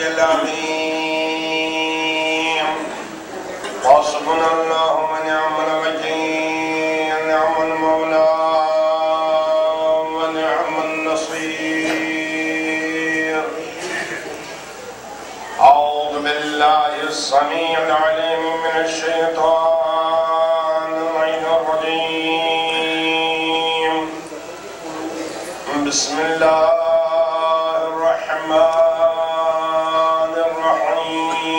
العظيم حسبنا الله ونعم الوكيل نعم المولى ونعم النصير. أعوذ بالله السميع العليم من الشيطان الرجيم. بسم الله الرحمن الرحيم.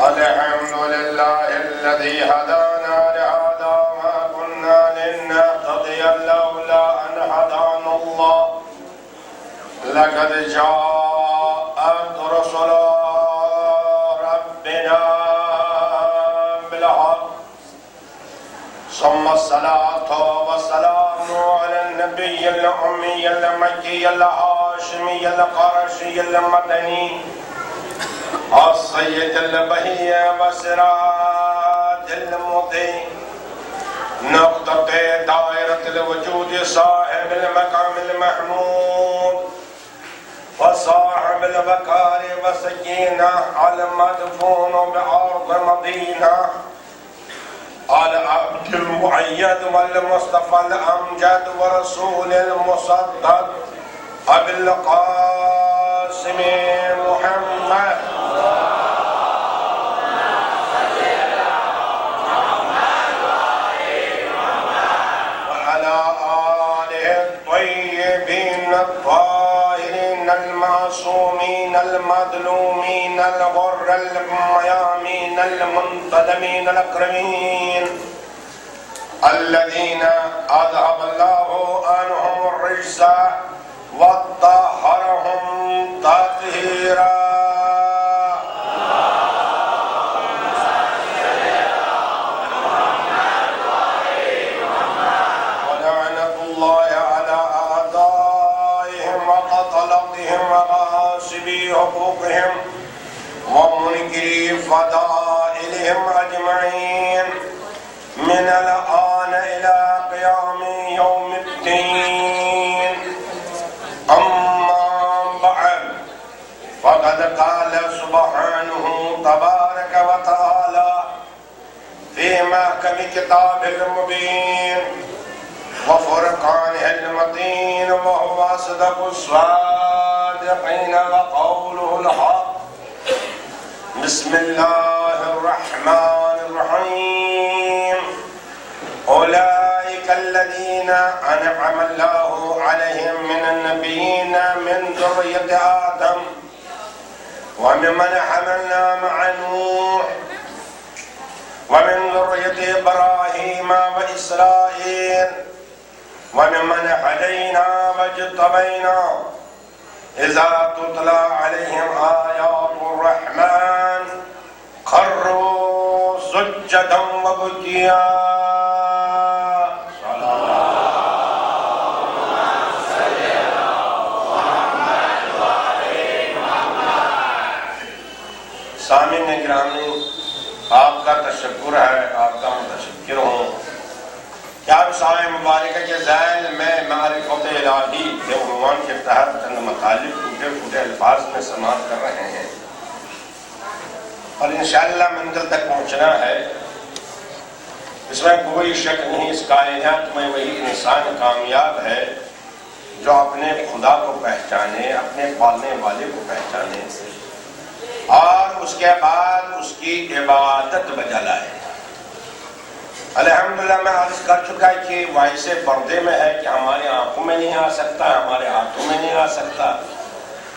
الحمد لله الذي هدانا لهذا ما كنا لنهتدي لولا أن هدانا الله. لقد جاءت رسل ربنا بالحق ثم الصلاة والسلام على النبي الأمي المكي الهاشمي القرشي المدني السيد البهي وسراج المضي نقطة دائرة الوجود صاحب المقام المحمود وصاحب البكار والسكينة المدفون بأرض مدينة العبد المؤيد والمصطفى الأمجد ورسول المصدق أبي القاسم محمد وعلى آله الطيبين الطاهرين المعصومين المظلومين الغر الميامين المنتدمين الأكرمين الذين أذهب الله عنهم الرجس وطهرهم تطهيرا. ولعنة الله على أعدائهم وقتلتهم وغاصبي حقوقهم ومنكري فضائلهم أجمعين من الآن إلى قيام يوم الدين. أما بعد فقد قال سبحانه تبارك وتعالى في محكم كتابه المبين وفرقانه المتين وهو أصدق الصادقين وقوله الحق. بسم الله الرحمن الرحيم. أولئك الذين أنعم الله عليهم من النبيين من ذرية آدم وممن حملنا مع نوح ومن ذرية إبراهيم وإسرائيل وممن هدينا واجتبينا إذا تتلى عليهم آيات الرحمن خروا سجدا وبكيا. سامعین گرامی، آپ کا تشکر ہے، آپ کا متشکر ہوں کہ آپ سائے مبارکہ کے ذیل میں معرفت الہی کے عنوان کے تحت چند مطالب ٹوٹے پھوٹے الفاظ میں سماعت کر رہے ہیں اور انشاءاللہ منزل تک پہنچنا ہے. اس میں کوئی شک نہیں، اس کائنات میں وہی انسان کامیاب ہے جو اپنے خدا کو پہچانے، اپنے پالنے والے کو پہچانے اور اس کے بعد اس کی عبادت بجا لائے. الحمدللہ میں عرض کر چکا کہ وائسے پردے میں ہے کہ ہمارے آنکھوں میں نہیں آ سکتا، ہمارے ہاتھوں میں نہیں آ سکتا،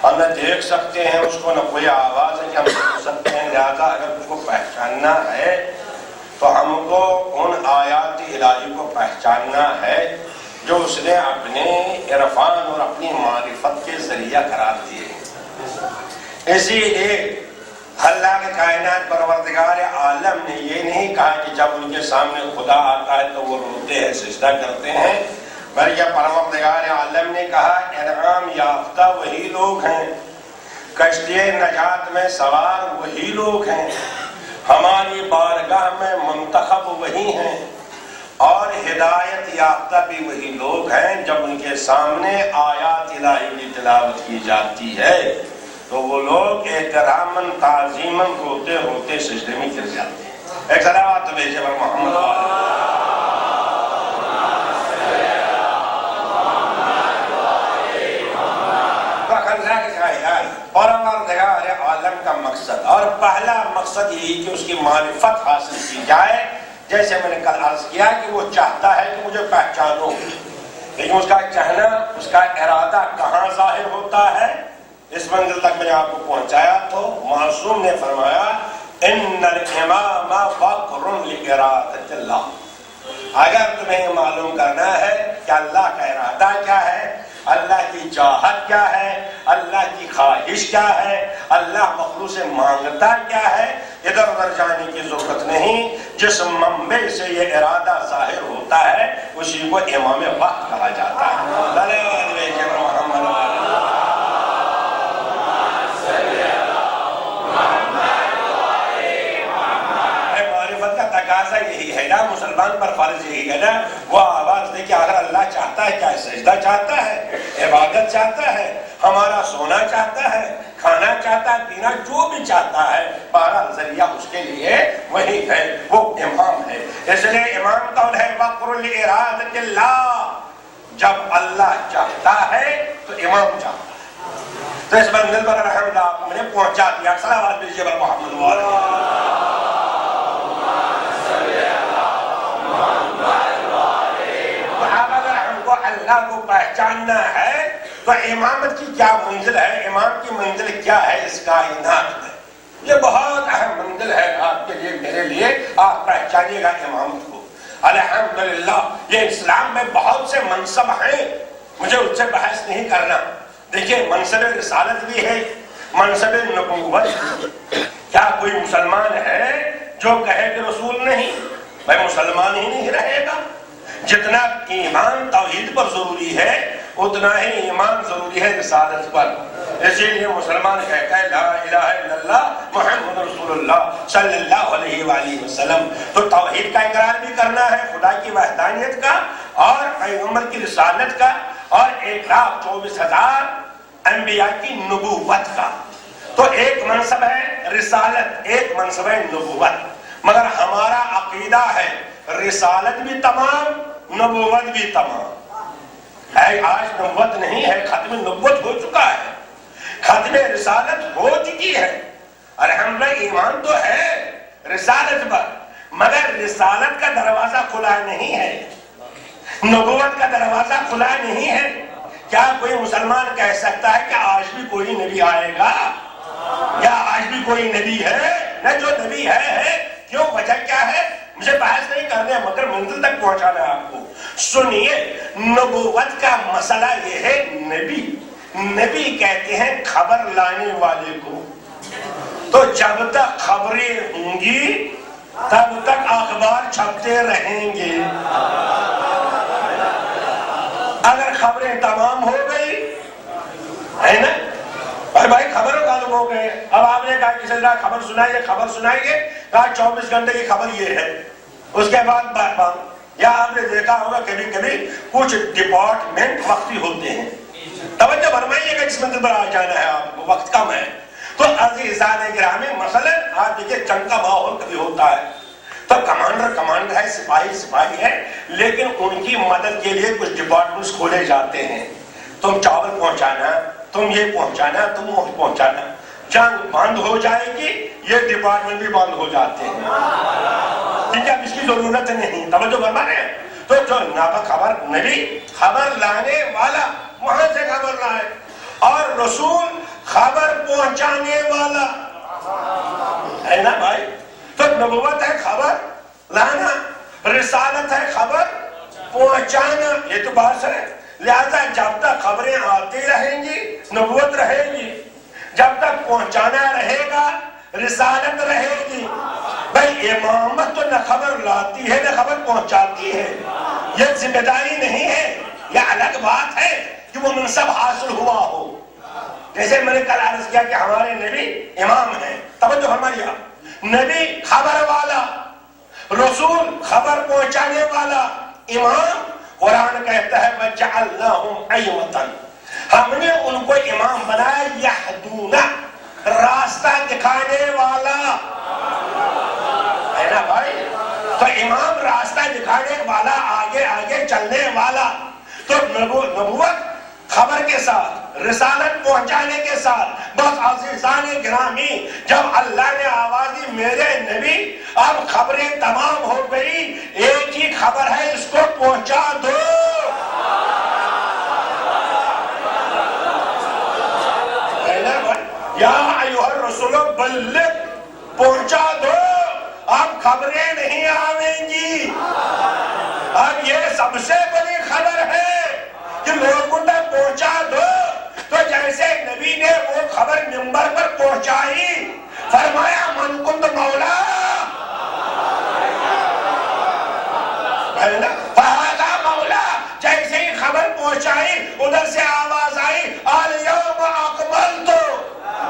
ہم نہ دیکھ سکتے ہیں اس کو، نہ کوئی آواز ہے کہ ہم سن سکتے ہیں. لہذا اگر اس کو پہچاننا ہے تو ہم کو ان آیات الہی کو پہچاننا ہے جو اس نے اپنے عرفان اور اپنی معرفت کے ذریعہ قرار دیے. اسی لیے اللہ کے کائنات پروردگار عالم نے یہ نہیں کہا کہ جب ان کے سامنے خدا آتا ہے تو وہ روتے ہیں، سجدہ کرتے ہیں، بلکہ پروردگار عالم نے کہا انعام یافتہ وہی لوگ ہیں، کشتی نجات میں سوار وہی لوگ ہیں، ہماری بارگاہ میں منتخب وہی ہیں، اور ہدایت یافتہ بھی وہی لوگ ہیں جب ان کے سامنے آیات الہی کی تلاوت کی جاتی ہے تو وہ لوگ احتراماً تعظیماً روتے روتے سجدے میں گر جاتے ہیں۔ ایک صلوات بھیجے پر محمد پروردگار عالم کا مقصد، اور پہلا مقصد یہی کہ اس کی معرفت حاصل کی جائے۔ جیسے میں نے کل عرض کیا کہ وہ چاہتا ہے کہ مجھے پہچانو، لیکن اس کا چاہنا، اس کا ارادہ کہاں ظاہر ہوتا ہے؟ اس منزل تک میں نے آپ کو پہنچایا تو معصوم نے فرمایا ان الامام فقر لارادۃ اللہ۔ اگر تمہیں یہ معلوم کرنا ہے کہ اللہ کا ارادہ کیا ہے، اللہ کی چاہت کیا ہے، اللہ کی خواہش کیا ہے، اللہ مخلوق سے مانگتا کیا ہے، ادھر ادھر جانے کی ضرورت نہیں۔ جس منبع سے یہ ارادہ ظاہر ہوتا ہے اسی کو امام وقت کہا جاتا ہے۔ معرفت کا تقاضا یہی ہے نا، مسلمان پر فرض یہی ہے نا، وہ آواز دے کہ اگر اللہ چاہتا ہے، کیا سجدہ چاہتا ہے، عبادت چاہتا ہے، ہمارا سونا چاہتا ہے، کھانا چاہتا ہے، پینا جو بھی چاہتا ہے، بہرحال ذریعہ اس کے لیے وہی ہے، وہ امام ہے۔ اس لیے امام قول ہے وقر لارادۃ اللہ، جب اللہ چاہتا ہے تو امام چاہتا ہے۔ تو اس منزل پر الحمدللہ آپ نے پہنچا دیا۔ صلوات بھیجیے بر محمد اللہ کو پہچاننا ہے تو امامت کی کیا منزل ہے، امام کی منزل کیا ہے اس کائنات میں، یہ بہت اہم منزل ہے آپ کے لیے، میرے لیے۔ آپ پہچانیے گا امامت کو۔ الحمدللہ یہ اسلام میں بہت سے منصب ہیں، مجھے اس سے بحث نہیں کرنا۔ دیکھیے منصب رسالت بھی ہے، منصب نبوت بھی۔ کیا کوئی مسلمان ہے جو کہے کہ رسول نہیں؟ بھائی مسلمان ہی نہیں رہے گا۔ جتنا ایمان توحید پر ضروری ہے اتنا ہی ایمان ضروری ہے رسالت پر۔ اسی لیے مسلمان کہتا ہے لا الہ الا اللہ محمد رسول اللہ صلی اللہ علیہ وآلہ وسلم۔ تو توحید کا اقرار بھی کرنا ہے، خدا کی وحدانیت کا اور پیغمبر کی رسالت کا، اور 1,24,000 انبیاء کی نبوت کا۔ تو ایک منصب ہے رسالت، ایک منصب ہے نبوت، مگر ہمارا عقیدہ ہے رسالت بھی تمام، نبوت بھی تمام ہے۔ آج نبوت نہیں ہے، ختم نبوت ہو چکا ہے، ختم رسالت ہو چکی ہے۔ الحمدللہ ایمان تو ہے رسالت پر، مگر رسالت کا دروازہ کھلا نہیں ہے، نبوت کا دروازہ کھلا نہیں ہے۔ کیا کوئی مسلمان کہہ سکتا ہے کہ آج بھی کوئی نبی آئے گا، یا آج بھی کوئی نبی ہے؟ نہ، جو نبی ہے۔ کیوں؟ وجہ کیا ہے؟ مجھے بحث نہیں کرنے، مگر منزل تک پہنچانا ہے آپ کو۔ سنیے، نبوت کا مسئلہ یہ ہے، نبی کہتے ہیں خبر لانے والے کو۔ تو جب تک خبریں ہوں گی تب تک اخبار چھپتے رہیں گے۔ اگر خبریں تمام ہو گئی ہے نا، بھائی خبروں غالب ہو گئے، اب آپ نے کہا کسی طرح خبر سنائیے، خبر سنائیے، کہا 24 گھنٹے کی خبر یہ ہے، اس کے بعد بات۔ یا آپ نے دیکھا ہوگا کبھی کبھی کچھ ڈپارٹمنٹ وقتی ہوتے ہیں، توجہ فرمائیے گا، اس منزل پر آ جانا ہے آپ کو، وقت کم ہے۔ تو عزیزان گرامی، مثلا آپ دیکھیں جنگ کا ماحول کبھی ہوتا ہے تو کمانڈر ہے، سپاہی ہے، لیکن ان کی مدد کے لیے کچھ ڈپارٹمنٹس کھولے جاتے ہیں، تم چاول پہنچانا، تم یہ پہنچانا، تم وہ پہنچانا۔ جنگ بند ہو جائے گی یہ ڈپارٹمنٹ بھی بند ہو جاتے ہیں، کیونکہ اب اس کی ضرورت نہیں۔ توجہ فرما رہے ہیں؟ تو جو خبر نبی خبر لانے والا وہاں سے خبر لائے، اور رسول خبر پہنچانے والا ہے نا بھائی۔ تو نبوت ہے خبر لانا، رسالت ہے خبر پہنچانا، یہ تو بات ہے۔ لہذا جب تک خبریں آتی رہیں گی نبوت رہے گی، جب تک پہنچانا رہے گا رسالت رہے گی۔ بھائی امامت تو نہ خبر لاتی ہے نہ خبر پہنچاتی ہے، یہ ذمہ داری نہیں ہے، یہ الگ بات ہے کہ وہ منصب حاصل ہوا ہو۔ جیسے میں نے کل عرض کیا کہ ہمارے نبی امام ہیں، توجہ فرمائیے، نبی خبر والا، رسول خبر پہنچانے والا، امام قرآن کہتا ہے وَجَعَلْنَاهُمْ أَئِمَّةً، ہم نے ان کو امام بنایا، یہدون راستہ دکھانے والا ہے نا بھائی، تو امام راستہ دکھانے والا، آگے آگے چلنے والا۔ تو نبوت خبر کے ساتھ، رسالت پہنچانے کے ساتھ، بس عزیزان گرامی جب اللہ نے آواز دی میرے نبی اب خبریں تمام ہو گئی، ایک ہی خبر ہے، اس کو پہنچا دو۔ یا ایھا الرسول بلغ، پہنچا دو، اب خبریں نہیں آئیں گی۔ اب یہ سب سے بڑی خبر ہے کہ لوگوں تک پہنچا دو۔ تو جیسے نبی نے وہ خبر منبر پر پہنچائی، فرمایا من کنت مولا فہذا مولا، جیسے ہی خبر پہنچائی ادھر سے آواز آئی الیوم اکملت،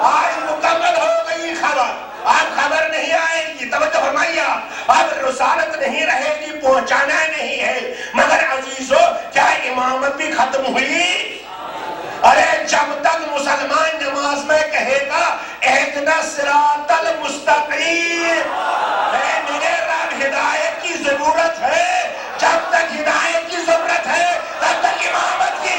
آج مکمل ہو گئی خبر، اب خبر نہیں آئے گی۔ توجہ فرمائیے، اب رسالت نہیں رہے گی، پہنچانا نہیں ہے۔ مگر عزیزو کیا امامت بھی ختم ہوئی؟ ارے جب تک مسلمان نماز میں کہے گا اہدنا الصراط المستقیم، میرے رب ہدایت کی ضرورت ہے، جب تک ہدایت کی ضرورت ہے تب تک امامت کی۔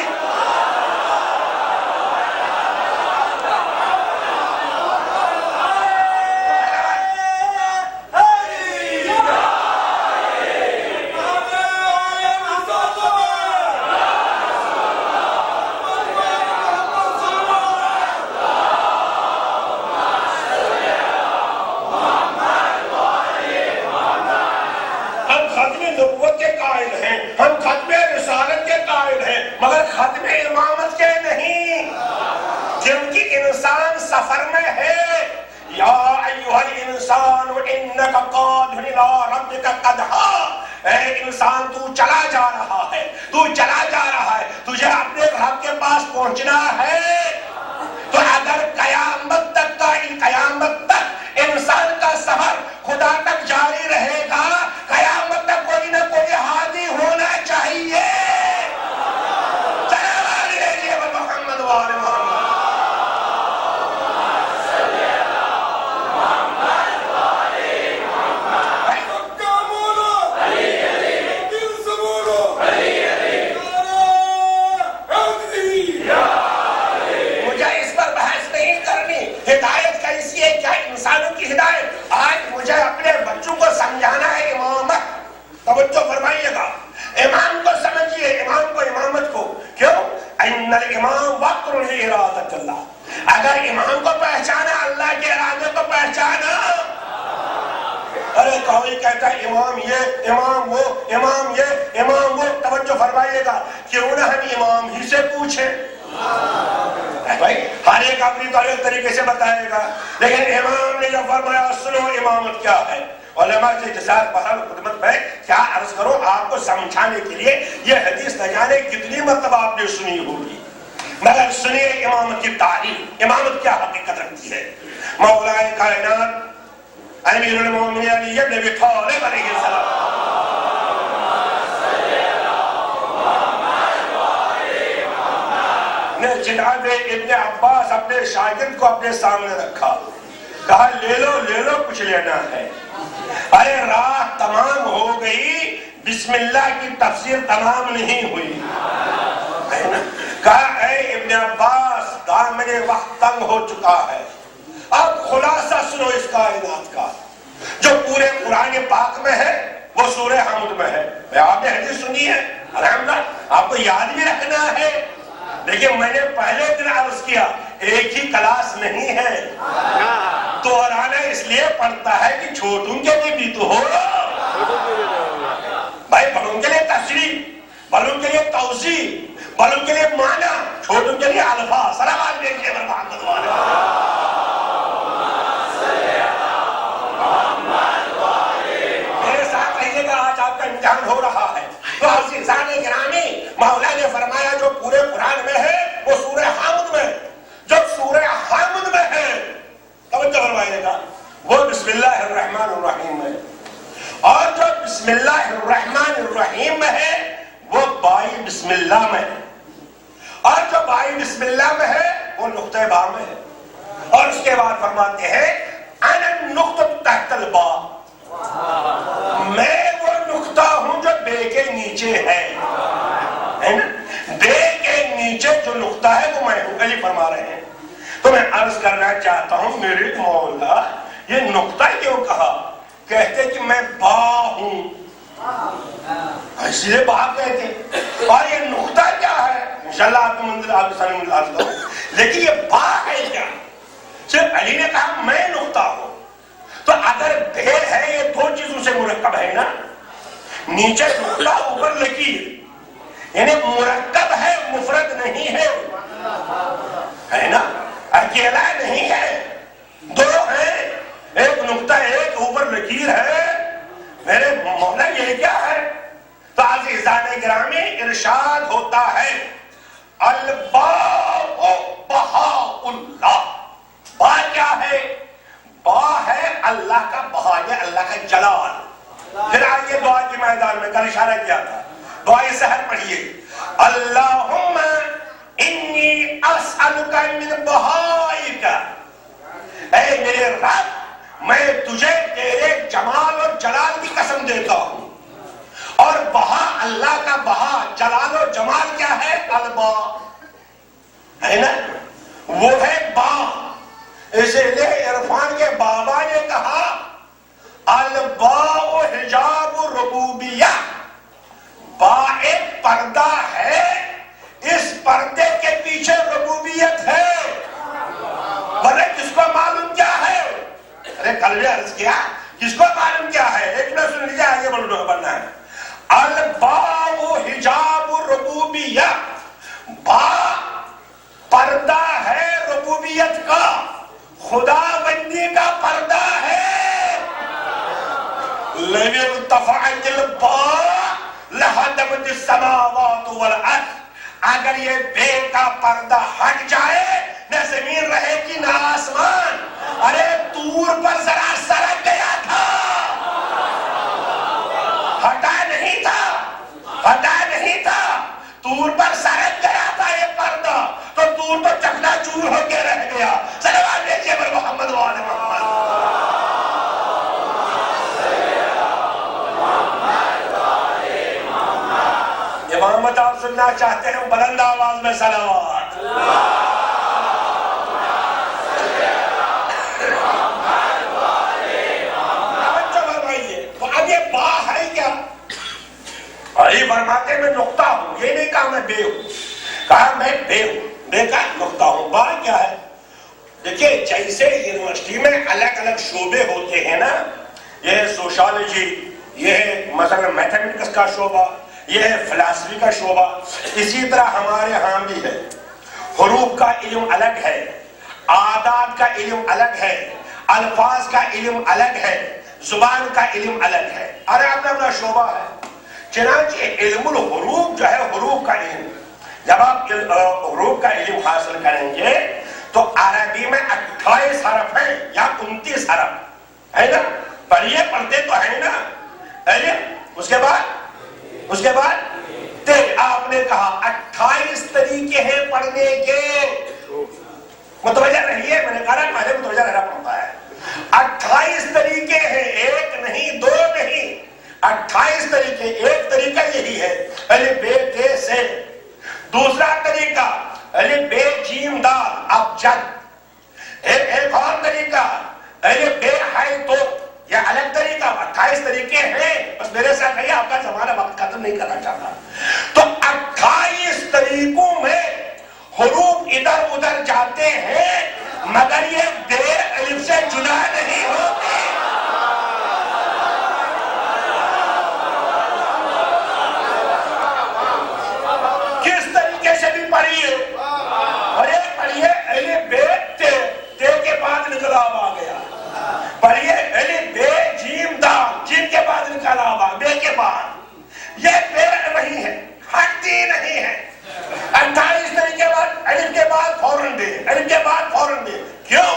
مگر ختم امامت کے نہیں، کیونکہ انسان سفر میں ہے۔ یا ایھا الانسان انک قادر الی ربک قدحا، اے انسان تو چلا جا رہا ہے، تو چلا جا رہا ہے، تجھے اپنے رب کے پاس پہنچنا ہے۔ تو اگر قیامت تک انسان کا سفر خدا تک جاری رہے گا، قیامت تک کوئی نہ کوئی ہادی ہونا چاہیے۔ ہدایت کیسی ہے؟ کیا انسانوں کی ہدایت؟ آج مجھے اپنے بچوں کو سمجھانا ہے امامت۔ توجہ فرمائیے گا، امام کو سمجھیے، امام کو، امامت کو۔ کیوں؟ ان الامام وقر لارادۃ اللہ، اگر امام کو پہچانا، اللہ کے ارادے کو پہچانا۔ ارے کوئی کہتا ہے امام یہ، امام وہ، امام یہ، امام وہ۔ توجہ فرمائیے گا، کیوں نہ ہم امام ہی سے پوچھیں؟ بھائی ہر ایک اپنی طریقے سے بتائے گا، لیکن امام نے جو فرمایا سنو امامت کیا ہے۔ علماء سے جزائر بہرحال خدمت میں کیا عرض کرو آپ کو سمجھانے کے لیے، یہ حدیث نہ جانے کتنی مرتبہ آپ نے سنی ہوگی، مگر سنیے امامت کی تعریف، امامت کیا حقیقت رکھتی ہے۔ مولا کائنات امیر المومنین علی بن ابی طالب علیہ السلام نے جناب ابن عباس اپنے شاگرد کو اپنے سامنے رکھا، کہا لے لو کچھ لینا ہے۔ ارے رات تمام ہو گئی، بسم اللہ کی تفسیر تمام نہیں ہوئی۔ کہا اے ابن عباس دامن وقت تنگ ہو چکا ہے، اب خلاصہ سنو اس کائنات کا جو پورے قرآن پاک میں ہے، وہ سورہ حمد میں ہے۔ آپ نے حدیث سنی ہے الحمدللہ، آپ کو یاد بھی رکھنا ہے، لیکن میں نے پہلے دن عرض کیا ایک ہی کلاس نہیں ہے، دہرانا اس لیے پڑتا ہے کہ چھوٹوں کے لیے بھی تو ہو بھائی، بڑوں کے لیے تشریح، بڑوں کے لیے توضیح، بڑوں کے لیے معنی، چھوٹوں کے لیے الفاظ۔ سلام دیکھیے محمد والے، میرے ساتھ رہیے گا، آج آپ کا امتحان ہو رہا ہے۔ تو عزیزان گرامی، مولا نے فرمایا جو پورے قرآن میں ہے وہ سورہ حمد میں، جو سورہ حمد میں ہے توجہ فرمائیے گا، وہ بسم اللہ الرحمن الرحیم ہے، اور بسم اللہ میں ہے وہ نقطہ با میں ہے. اور اس کے بعد فرماتے ہیں انا النقطۃ تحت الباء، میں وہ نقطہ ہوں جو بے کے نیچے ہے نا. بے کے نیچے جو نقطہ ہے وہ میں ہوں. علی فرما رہے ہیں تو میں عرض کرنا چاہتا ہوں میرے مولا یہ نقطہ کیوں کہا؟ کہتے کہ میں با ہوں، اس لیے با کہتے. اور یہ نقطہ کیا ہے؟ انشاءاللہ آپ کو منزل آپ کے سامنے لاتا ہوں. لیکن یہ با ہے کیا؟ صرف علی نے کہا میں نقطہ ہوں. تو اگر بے ہے یہ دو چیزوں سے مرکب ہے نا، نیچے نقطہ اوپر لکیر، یعنی مرکب ہے، مفرد نہیں ہے نا، اکیلا نہیں ہے، دو ہیں، ایک نقطہ ایک اوپر لکیر ہے. میرے مولا یہ کیا ہے؟ تو عزیزان گرامی ارشاد ہوتا ہے الباء بہاء اللہ. با کیا ہے؟ با ہے اللہ کا بہا، یہ اللہ کا جلال. پھر آئیے دعا کے میدان میں، کل اشارہ کیا تھا، دعائے سحر پڑھیے اللہم انی اسألک من بہائک، اے میرے رب میں تجھے تیرے جمال اور جلال کی قسم دیتا ہوں. اور بہا اللہ کا بہا جلال و جمال کیا ہے؟ البا ہے نا، وہ ہے با. اسی لیے عرفان کے بابا نے کہا الباء حجاب الربوبیہ، با ایک پردہ ہے، اس پردے کے پیچھے ربوبیت ہے. بلے کس کو معلوم کیا ہے؟ ارے کل بھی عرض کیا کس کو معلوم کیا ہے؟ ایک میں سن لیجیے آگے بڑھنا ہے. الباء حجاب الربوبیہ، با پردہ ہے ربوبیت کا، خدا بندی کا پردہ ہے. لَوِ ارْتَفَعَتِ الْبَاءُ لَهَدَمَتِ السَّمَاوَاتُ وَالْأَرْضُ، اگر یہ بے کا پردہ ہٹ جائے نہ زمین رہے گی نہ آسمان. ارے طور پر ذرا سرک گیا تھا، ہٹا نہیں تھا، طور پر سرک گیا تھا یہ پردہ، تو طور تو چکنا چور ہو کے رہ گیا. صلوات بھیجیے پر محمد و آل محمد. امامت آپ سننا چاہتے ہیں بلند آواز میں صلوات. تو اب یہ با ہے کیا؟ علی فرماتے میں نقطہ ہوں، یہ نہیں کہا میں بے ہوں، کہا میں بے ہوں، بے کا نقطہ ہوں. با کیا ہے؟ دیکھیں جیسے یونیورسٹی میں الگ الگ شعبے ہوتے ہیں نا، یہ ہے سوشالوجی، یہ ہے مثلا میتھمیٹکس کا شعبہ، یہ ہے فلسفی کا شعبہ، اسی طرح ہمارے ہاں بھی ہے. حروف کا علم الگ ہے، عادات کا علم الگ ہے، الفاظ کا علم الگ ہے، زبان کا علم الگ ہے. ارے اپنا اپنا شعبہ ہے. چنانچہ علم الحروف جو ہے حروف کا علم، جب آپ حروف کا علم حاصل کریں گے تو عربی میں 28 حرف ہیں یا 29 حرف ہے نا. پڑھیے پڑھتے تو ہے نا. اس کے بعد آپ نے کہا 28 طریقے ہیں پڑھنے کے. متوجہ رہیے، میں نے کہا پہلے متوجہ رہنا پڑتا ہے. 28 طریقے ہیں، ایک نہیں دو نہیں، 28 طریقے. ایک طریقہ یہی ہے الف بے تے سے. دوسرا طریقہ الف بے جیم دال ابجد. ایک اور طریقہ الف بے ہائی تو. یہ الگ طریقہ. 28 طریقے ہیں. بس میرے ساتھ کہیے، آپ کا زمانہ وقت ختم نہیں کرنا چاہتا. تو 28 طریقوں میں حروف ادھر ادھر جاتے ہیں، مگر یہ بے الف سے جدا نہیں ہوتے. کس طریقے سے بھی پڑھیے، اور یہ پڑھیے الف بے تے، تے کے بعد انقلاب آ گیا. پڑھیے الف بے جیم دال، جیم کے بعد انقلاب آ، بے کے بعد. یہ بے نہیں ہے، ہٹتی نہیں ہے. 28 طریقے بعد الف کے بعد فوراً دے، الف کے بعد فوراً دے. کیوں؟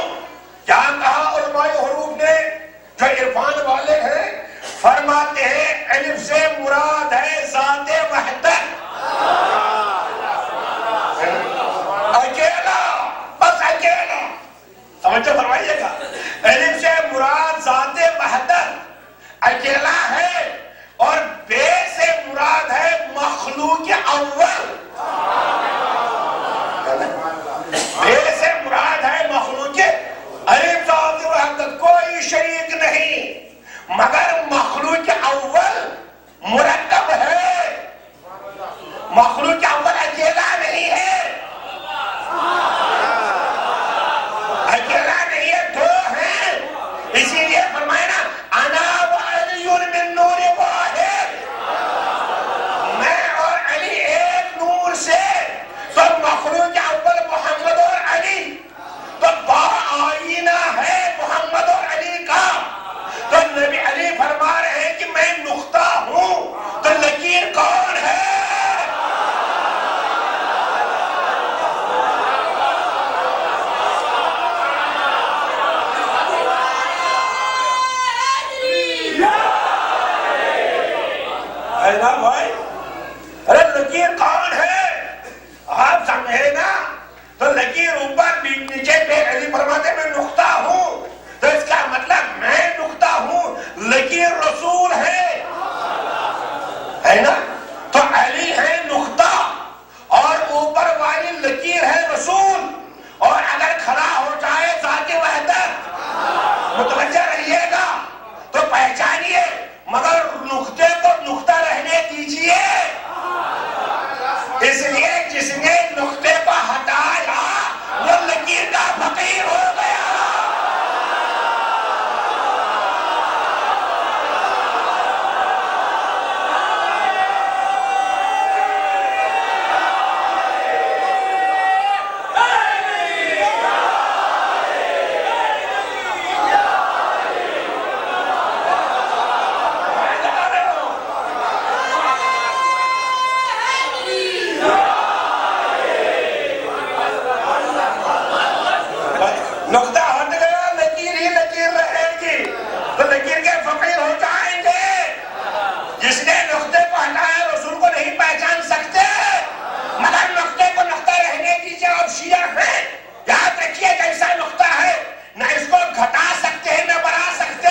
شیعہ ہیں، یاد رکھیے جیسا نقطہ ہے نہ اس کو گھٹا سکتے ہیں نہ بڑھا سکتے.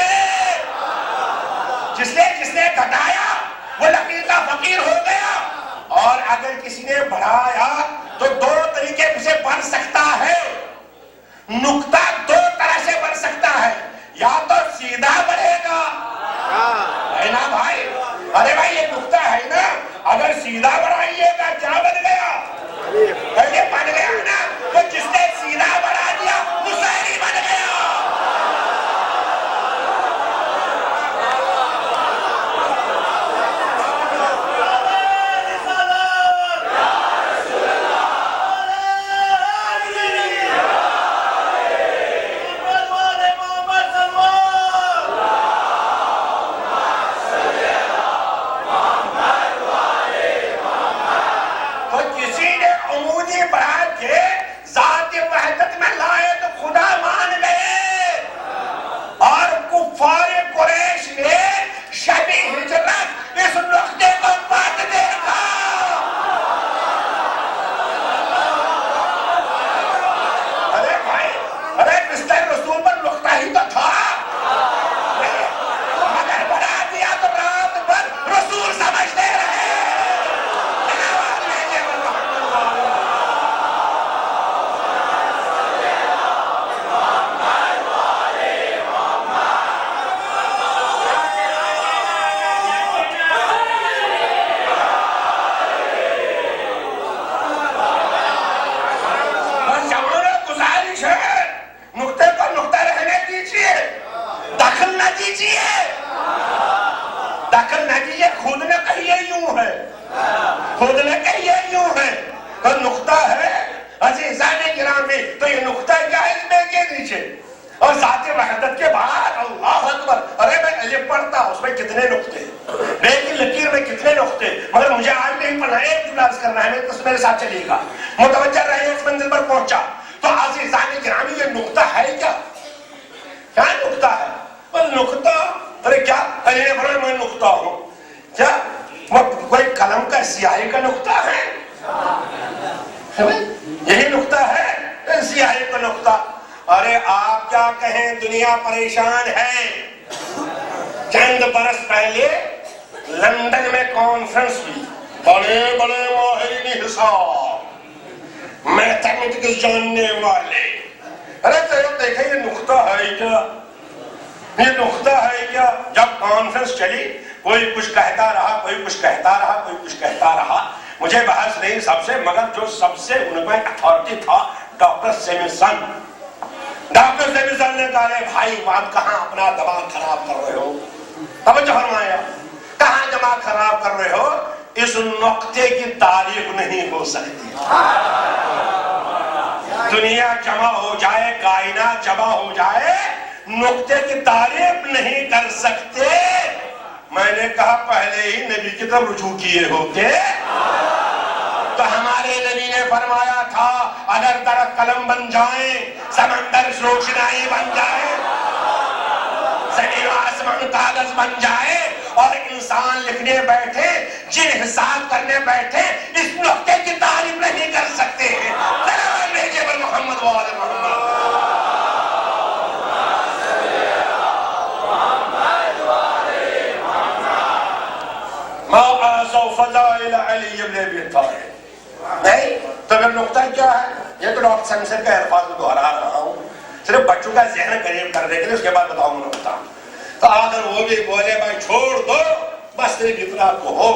جس نے گھٹایا وہ لکیر کا فقیر ہو گیا، اور اگر کسی نے بڑھایا تو دو طریقے سے بڑھ سکتا ہے. نقطہ دو طرح سے بڑھ سکتا ہے، یا تو سیدھا بڑھے گا ہے نا بھائی. ارے بھائی یہ نقطہ ہے نا، اگر سیدھا بڑھائیے گا کیا بن گیا؟ پہلے بن گیا نا. تو جس نے سیدھا بڑھا دیا مسیری بن گیا. دخل نہ دیجیے، خود نہ کہیے یوں ہے، خود نہ کہیے یوں ہے. اور نقطہ ہے عزیزان گرامی، تو یہ نقطہ کیا ہے اس میں کے نیچے اور ذات وحدت کے بعد اللہ اکبر. ارے میں الف پڑھتا اس میں کتنے نقطے، لیکن لکیر میں کتنے نقطے، مگر مجھے آج نہیں پڑھنا، ایک جملہ عرض کرنا ہے، میرے ساتھ چلیے گا. متوجہ رہے اس منزل پر پہنچا. تو عزیزان گرامی یہ نقطہ ہے کیا؟ کیا نقطہ ہے؟ وہ نقطہ، ارے کیا علی نے فرمایا میں نقطہ ہوں، کیا وہ کوئی قلم کا سیاہی کا نقطہ ہے؟ یہی نقطہ ہے سیاہی کا نقطہ. ارے آپ کیا کہیں، دنیا پریشان ہے. چند برس پہلے لندن میں کانفرنس ہوئی، بڑے بڑے ماہرین حساب، میتھمیٹکس جاننے والے. ارے تو دیکھیں یہ نقطہ ہے کیا، یہ نقطہ ہے کیا؟ جب کانفرنس چلی کوئی کچھ کہتا رہا، کوئی کچھ کہتا رہا، کوئی کچھ کہتا رہا. مجھے بحث نہیں سب سے، مگر جو سب سے ان میں اتھارٹی تھا ڈاکٹر سیمسن. ڈاکٹر سیمسن نے کہا بھائی آپ کہاں اپنا دماغ خراب کر رہے ہو؟ توجہ فرمایا، کہاں دماغ خراب کر رہے ہو؟ اس نقطے کی تعریف نہیں ہو سکتی. دنیا جمع ہو جائے، کائنات جمع ہو جائے، نقطے کی تعریف نہیں کر سکتے. میں نے کہا پہلے ہی نبی کی طرف رجوع کیے ہوتے تو ہمارے نبی نے فرمایا تھا اگر درخت قلم بن جائیں، سمندر روشنائی بن جائے، زمین و آسمان کاغذ بن جائے، اور انسان لکھنے بیٹھے، جن حساب کرنے بیٹھے، اس نقطے کی تعریف نہیں کر سکتے ہیں. سلام بھیجے پر محمد و آل محمد. ما اعظم فضائل علی بن ابی طالب. نہیں تو پھر نقطہ کیا ہے؟ یہ تو ڈاکٹر سیمسن کا الفاظ میں دہرا رہا ہوں صرف بچوں کا ذہن قریب کرنے کے لیے، اس کے بعد بتاؤں گا نقطہ. تو آخر وہ بھی بولے بھائی چھوڑ دو، بس صرف اتنا کہو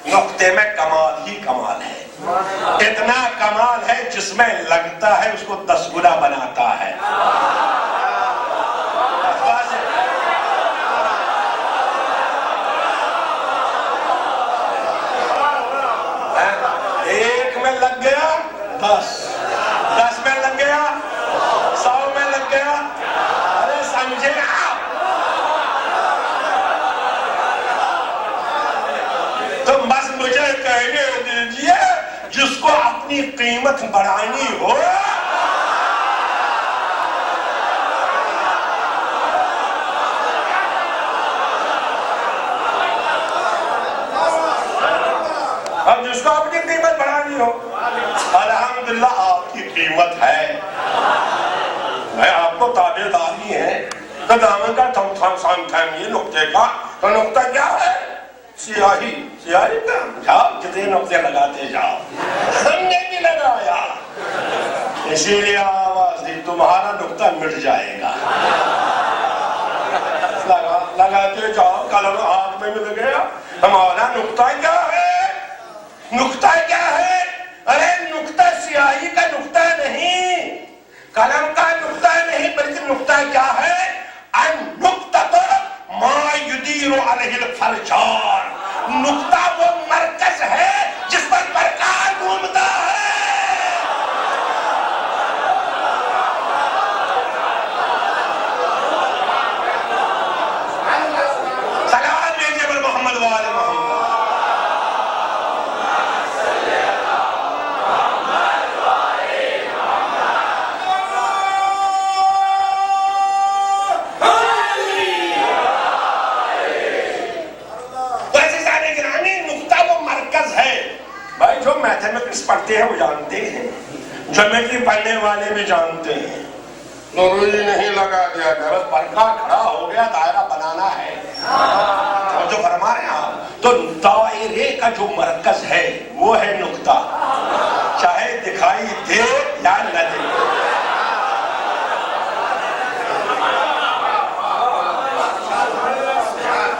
نقطے میں کمال ہی کمال ہے. اتنا کمال ہے جس میں لگتا ہے اس کو 10 گنا بناتا ہے. ایک میں لگ گیا 10 میں لگ گیا 100 میں لگ گیا. ارے سمجھے آپ؟ تو بس مجھے کہنے دیجئے جس کو اپنی قیمت بڑھانی ہو اب جس کو اپنی قیمت بڑھانی ہو الحمدللہ آپ کی قیمت ہے، میں آپ کو تابع داری ہے تو دامن کا یہ نقطے کا تو نقطہ کیا ہے؟ سیاہی کا جاؤ جتنے نقطے لگاتے جاؤ، ہم نے بھی لگایا، اسی لیے آواز دی تمہارا نقطہ مٹ جائے گا، لگاتے جاؤ، قلم ہاتھ میں مل گیا، ہمارا نقطہ کیا ہے؟ نقطہ کیا ہے؟ ارے نقطہ سیاہی کا نقطہ نہیں، قلم کا نقطہ نہیں، بلکہ نقطہ کیا ہے؟ النقطہ ما یدیر علیہ الفرجار، نقطہ وہ مرکز ہے جس پر پرکار گھومتا ہے۔ سلام بھیجیے پر محمد وآل محمد۔ بھائی جو میتھمیٹکس پڑھتے ہیں وہ جانتے ہیں، جیومیٹری پڑھنے والے بھی جانتے ہیں، ضروری نہیں لگا دیا کہ بس پرکھا کھڑا ہو گیا دائرہ بنانا ہے، اور جو فرما رہے ہیں آپ تو دائرے کا جو مرکز ہے وہ ہے نقطہ، چاہے دکھائی دے یا نہ دے۔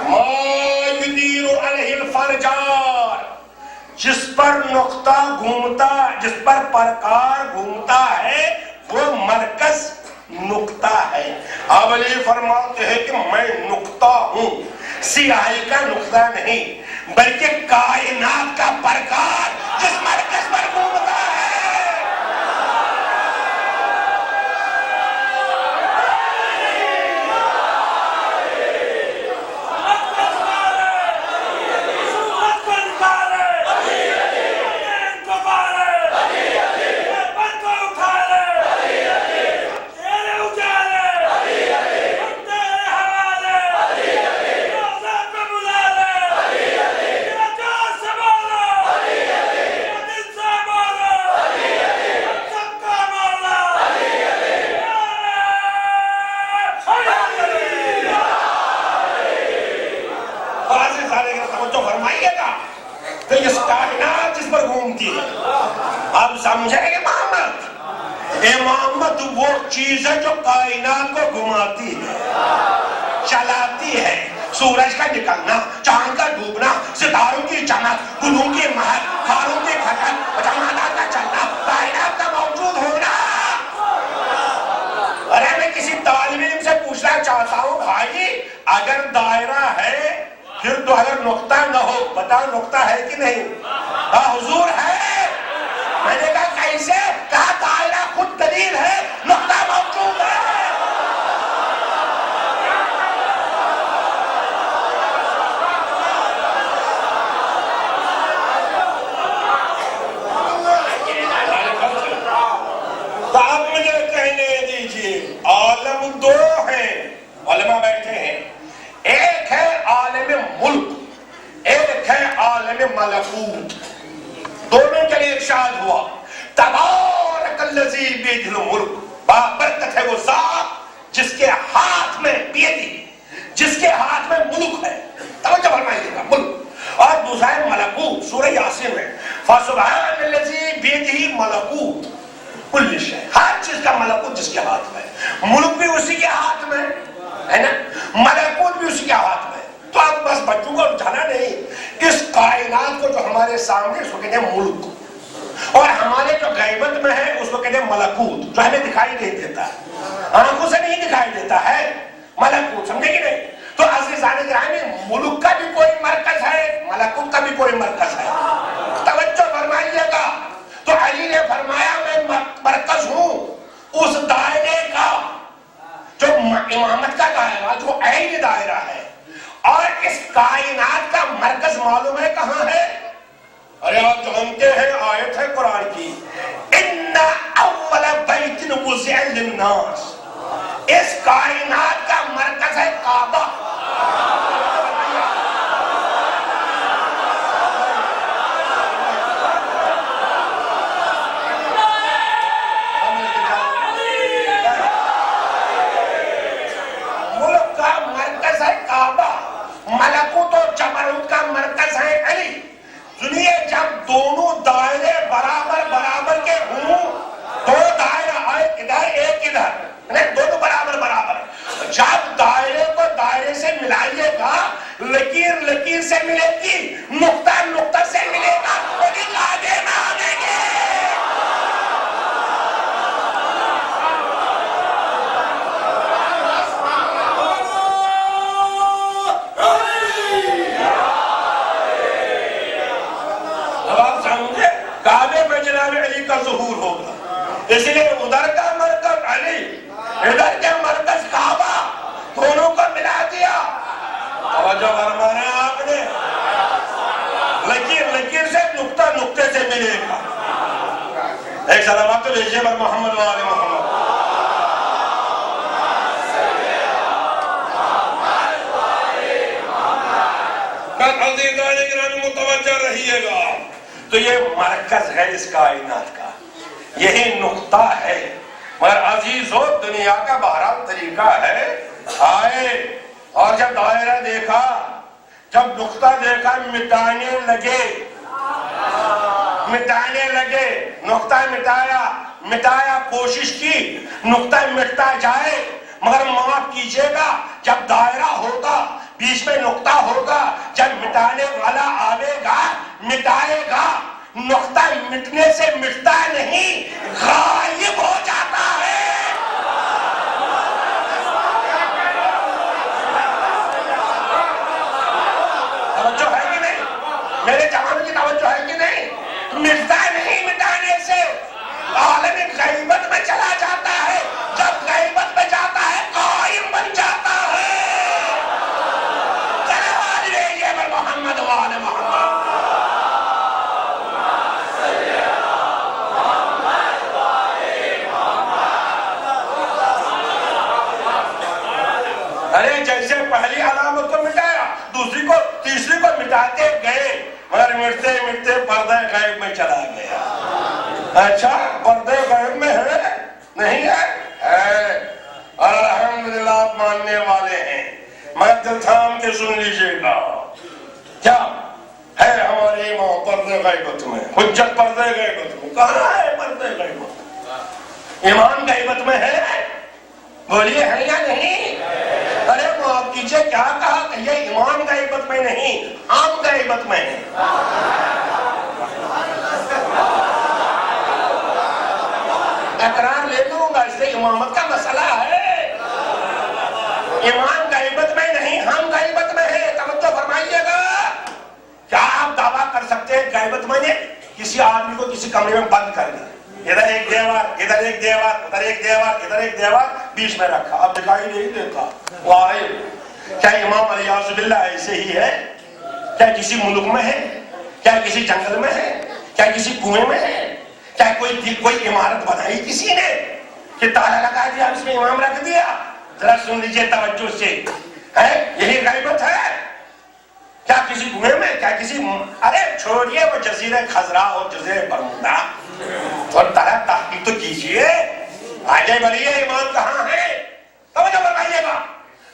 ما یدیر علیہ الفرجار، جس پر نقطہ گھومتا، جس پر پرکار گھومتا ہے وہ مرکز نقطہ ہے۔ اب علی فرماتے ہیں کہ میں نقطہ ہوں، سیاہی کا نقطہ نہیں بلکہ کائنات کا پرکار جس مرکز پر گھومتا ہے۔ اب سمجھے امامت وہ چیز ہے جو کائنات کو گھماتی ہے، چلاتی ہے، سورج کا نکلنا، چاند کا ڈوبنا، ستاروں کی چمک، گلوں کی مہک، خاروں کی کھٹک، جمادات کا چلنا، کائنات کا موجود ہونا۔ ارے میں کسی طالب علم سے پوچھنا چاہتا ہوں بھائی اگر دائرہ ہے پھر تو اگر نقطہ نہ ہو بتاؤ نقطہ ہے کہ نہیں؟ حضور ہے۔ میں نے کہا کیسے؟ کہا دائرہ خود دلیل ہے، نقطہ موجود ہے۔ تو اب مجھے کہنے دیجئے عالم دو ہیں، علماء بیٹھے ہیں، ایک ہے عالم ملک، ایک ہے عالم ملکوت۔ دونوں کے لیے ارشاد ہوا تبارک الذی بیدہ الملک، بابرکت ہے وہ ذات جس کے ہاتھ میں بیدی، جس کے ہاتھ میں ملک ہے۔ توجہ فرمائیے گا، ملک۔ اور دوسرا ہے ملکوت، سورہ یاسین میں فسبحان الذی بیدہ ملکوت کل شیء، ہر چیز کا ملکوت جس کے ہاتھ میں، ملک بھی اسی کے ہاتھ میں ہے نا، ملکوت بھی اسی کے ہاتھ میں۔ تو آپ بس بچوں کو اٹھانا نہیں، اس کائنات کو جو ہمارے سامنے اس کو کہتے ہیں ملک، اور ہمارے جو غیبت میں ہے اس کو کہتے ہیں ملکوت، جو ہمیں دکھائی نہیں دیتا، آنکھوں سے نہیں دکھائی دیتا ہے، ملکوت، سمجھے کہ نہیں؟ تو عزیزان گرامی ملک کا بھی کوئی مرکز ہے، ملکوت کا بھی کوئی مرکز ہے۔ توجہ فرمائیے گا، تو علی نے فرمایا میں مرکز ہوں اس دائرے کا جو امامت کا دائرہ، جو عین دائرہ ہے، اور اس کائنات کا مرکز معلوم ہے کہاں ہے؟ ارے آپ جانتے ہیں آیت ہے قرآن کی اِنَّ أَوَّلَ بَيْتٍ وُضِعَ لِلنَّاسِ، اس کائنات کا مرکز ہے کعبہ۔ ادھر، دونوں برابر برابر. جب دائرے کو دائرے سے ملائیے گا، لکیر لکیر سے ملے گی، نقطہ نقطہ سے ملے گا، لیکن آگے میں آنے گے. اب آپ سمجھے کعبے میں جناب علی کا ظہور ہوگا، اس لیے ادھر کا مرکز علی، ادھر کا مرکز کعبہ، دونوں کو ملا دیا. توجہ فرما رہے ہیں آپ نے؟ لکیر لکیر سے نقطہ نقطے سے ملے گا. ایک سلامات تو بھیجیے پر محمد و آل محمد. عزیزان گرامی متوجہ رہیے گا. تو یہ مرکز ہے اس کائنات کا، یہی نقطہ ہے. مگر عزیزو دنیا کا بہرحال طریقہ ہے، آئے اور جب دائرہ دیکھا، جب نقطہ دیکھا، مٹانے لگے، نقطہ مٹایا، کوشش کی نقطہ مٹتا جائے. مگر معاف کیجئے گا، جب دائرہ ہوگا بیچ میں نقطہ ہوگا، جب مٹانے والا آئے گا مٹائے گا، نقطہ مٹنے سے مٹتا نہیں، غائب ہو جاتا ہے. توجہ ہے کہ نہیں؟ میرے جوان کی توجہ ہے کہ نہیں؟ مٹتا نہیں مٹانے سے، عالم غیبت میں چلا جاتا ہے. جب غیبت میں جاتا ہے قائم بن جاتا ہے. آواز لیجیے پر محمد و آل محمد. ارے جیسے پہلی علامت کو مٹایا، دوسری کو تیسری کو مٹاتے گئے، مگر مٹتے مٹتے پردہ غیب میں چلا گیا. اچھا پردہ غیب میں ہے نہیں ہے؟ اور الحمدللہ آپ ماننے والے ہیں، مگر دل تھام کے سن لیجئے گا. کیا ہے ہمارے امام پردہ غیبت میں؟ حجت پردہ غیبت میں کہاں ہے؟ پردہ غیبت امام غیبت میں ہے؟ بولیے ہے یا نہیں؟ ارے معاف کیجئے، کیا کہا کہ یہ امام غیبت میں نہیں، عام غیبت میں ہے. اقرار لے لوں گا، اس لیے امامت کا مسئلہ ہے. امام غیبت میں نہیں، ہم غیبت میں ہے. توجہ فرمائیے گا. کیا آپ دعویٰ کر سکتے ہیں غیبت میں نے کسی آدمی کو کسی کمرے میں بند کر دیا، ادھر ایک دیوار، ادھر ایک دیوار، ادھر ایک دیوار، ادھر ایک دیوار، بیچ میں رکھا، اب دکھائی نہیں دیتا وہ آئے؟ کیا امام علیہ باللہ ایسے ہی ہے؟ کیا کسی ملک میں ہے؟ کیا کسی جنگل میں ہے؟ کیا کسی کنویں میں ہے؟ کیا کوئی عمارت بنائی کسی نے کہ تالا لگا دیا اس میں امام رکھ دیا؟ ذرا سن لیجئے توجہ سے، یہی غیبت ہے؟ کیا کسی کنویں میں، کیا کسی، ارے چھوڑیے وہ جزیرہ خضرا اور جزیرہ برمودا، اور طرح تحقیق تو کیجئے، آگے بڑھیے امام کہاں ہے؟ توجہ فرمائیے گا.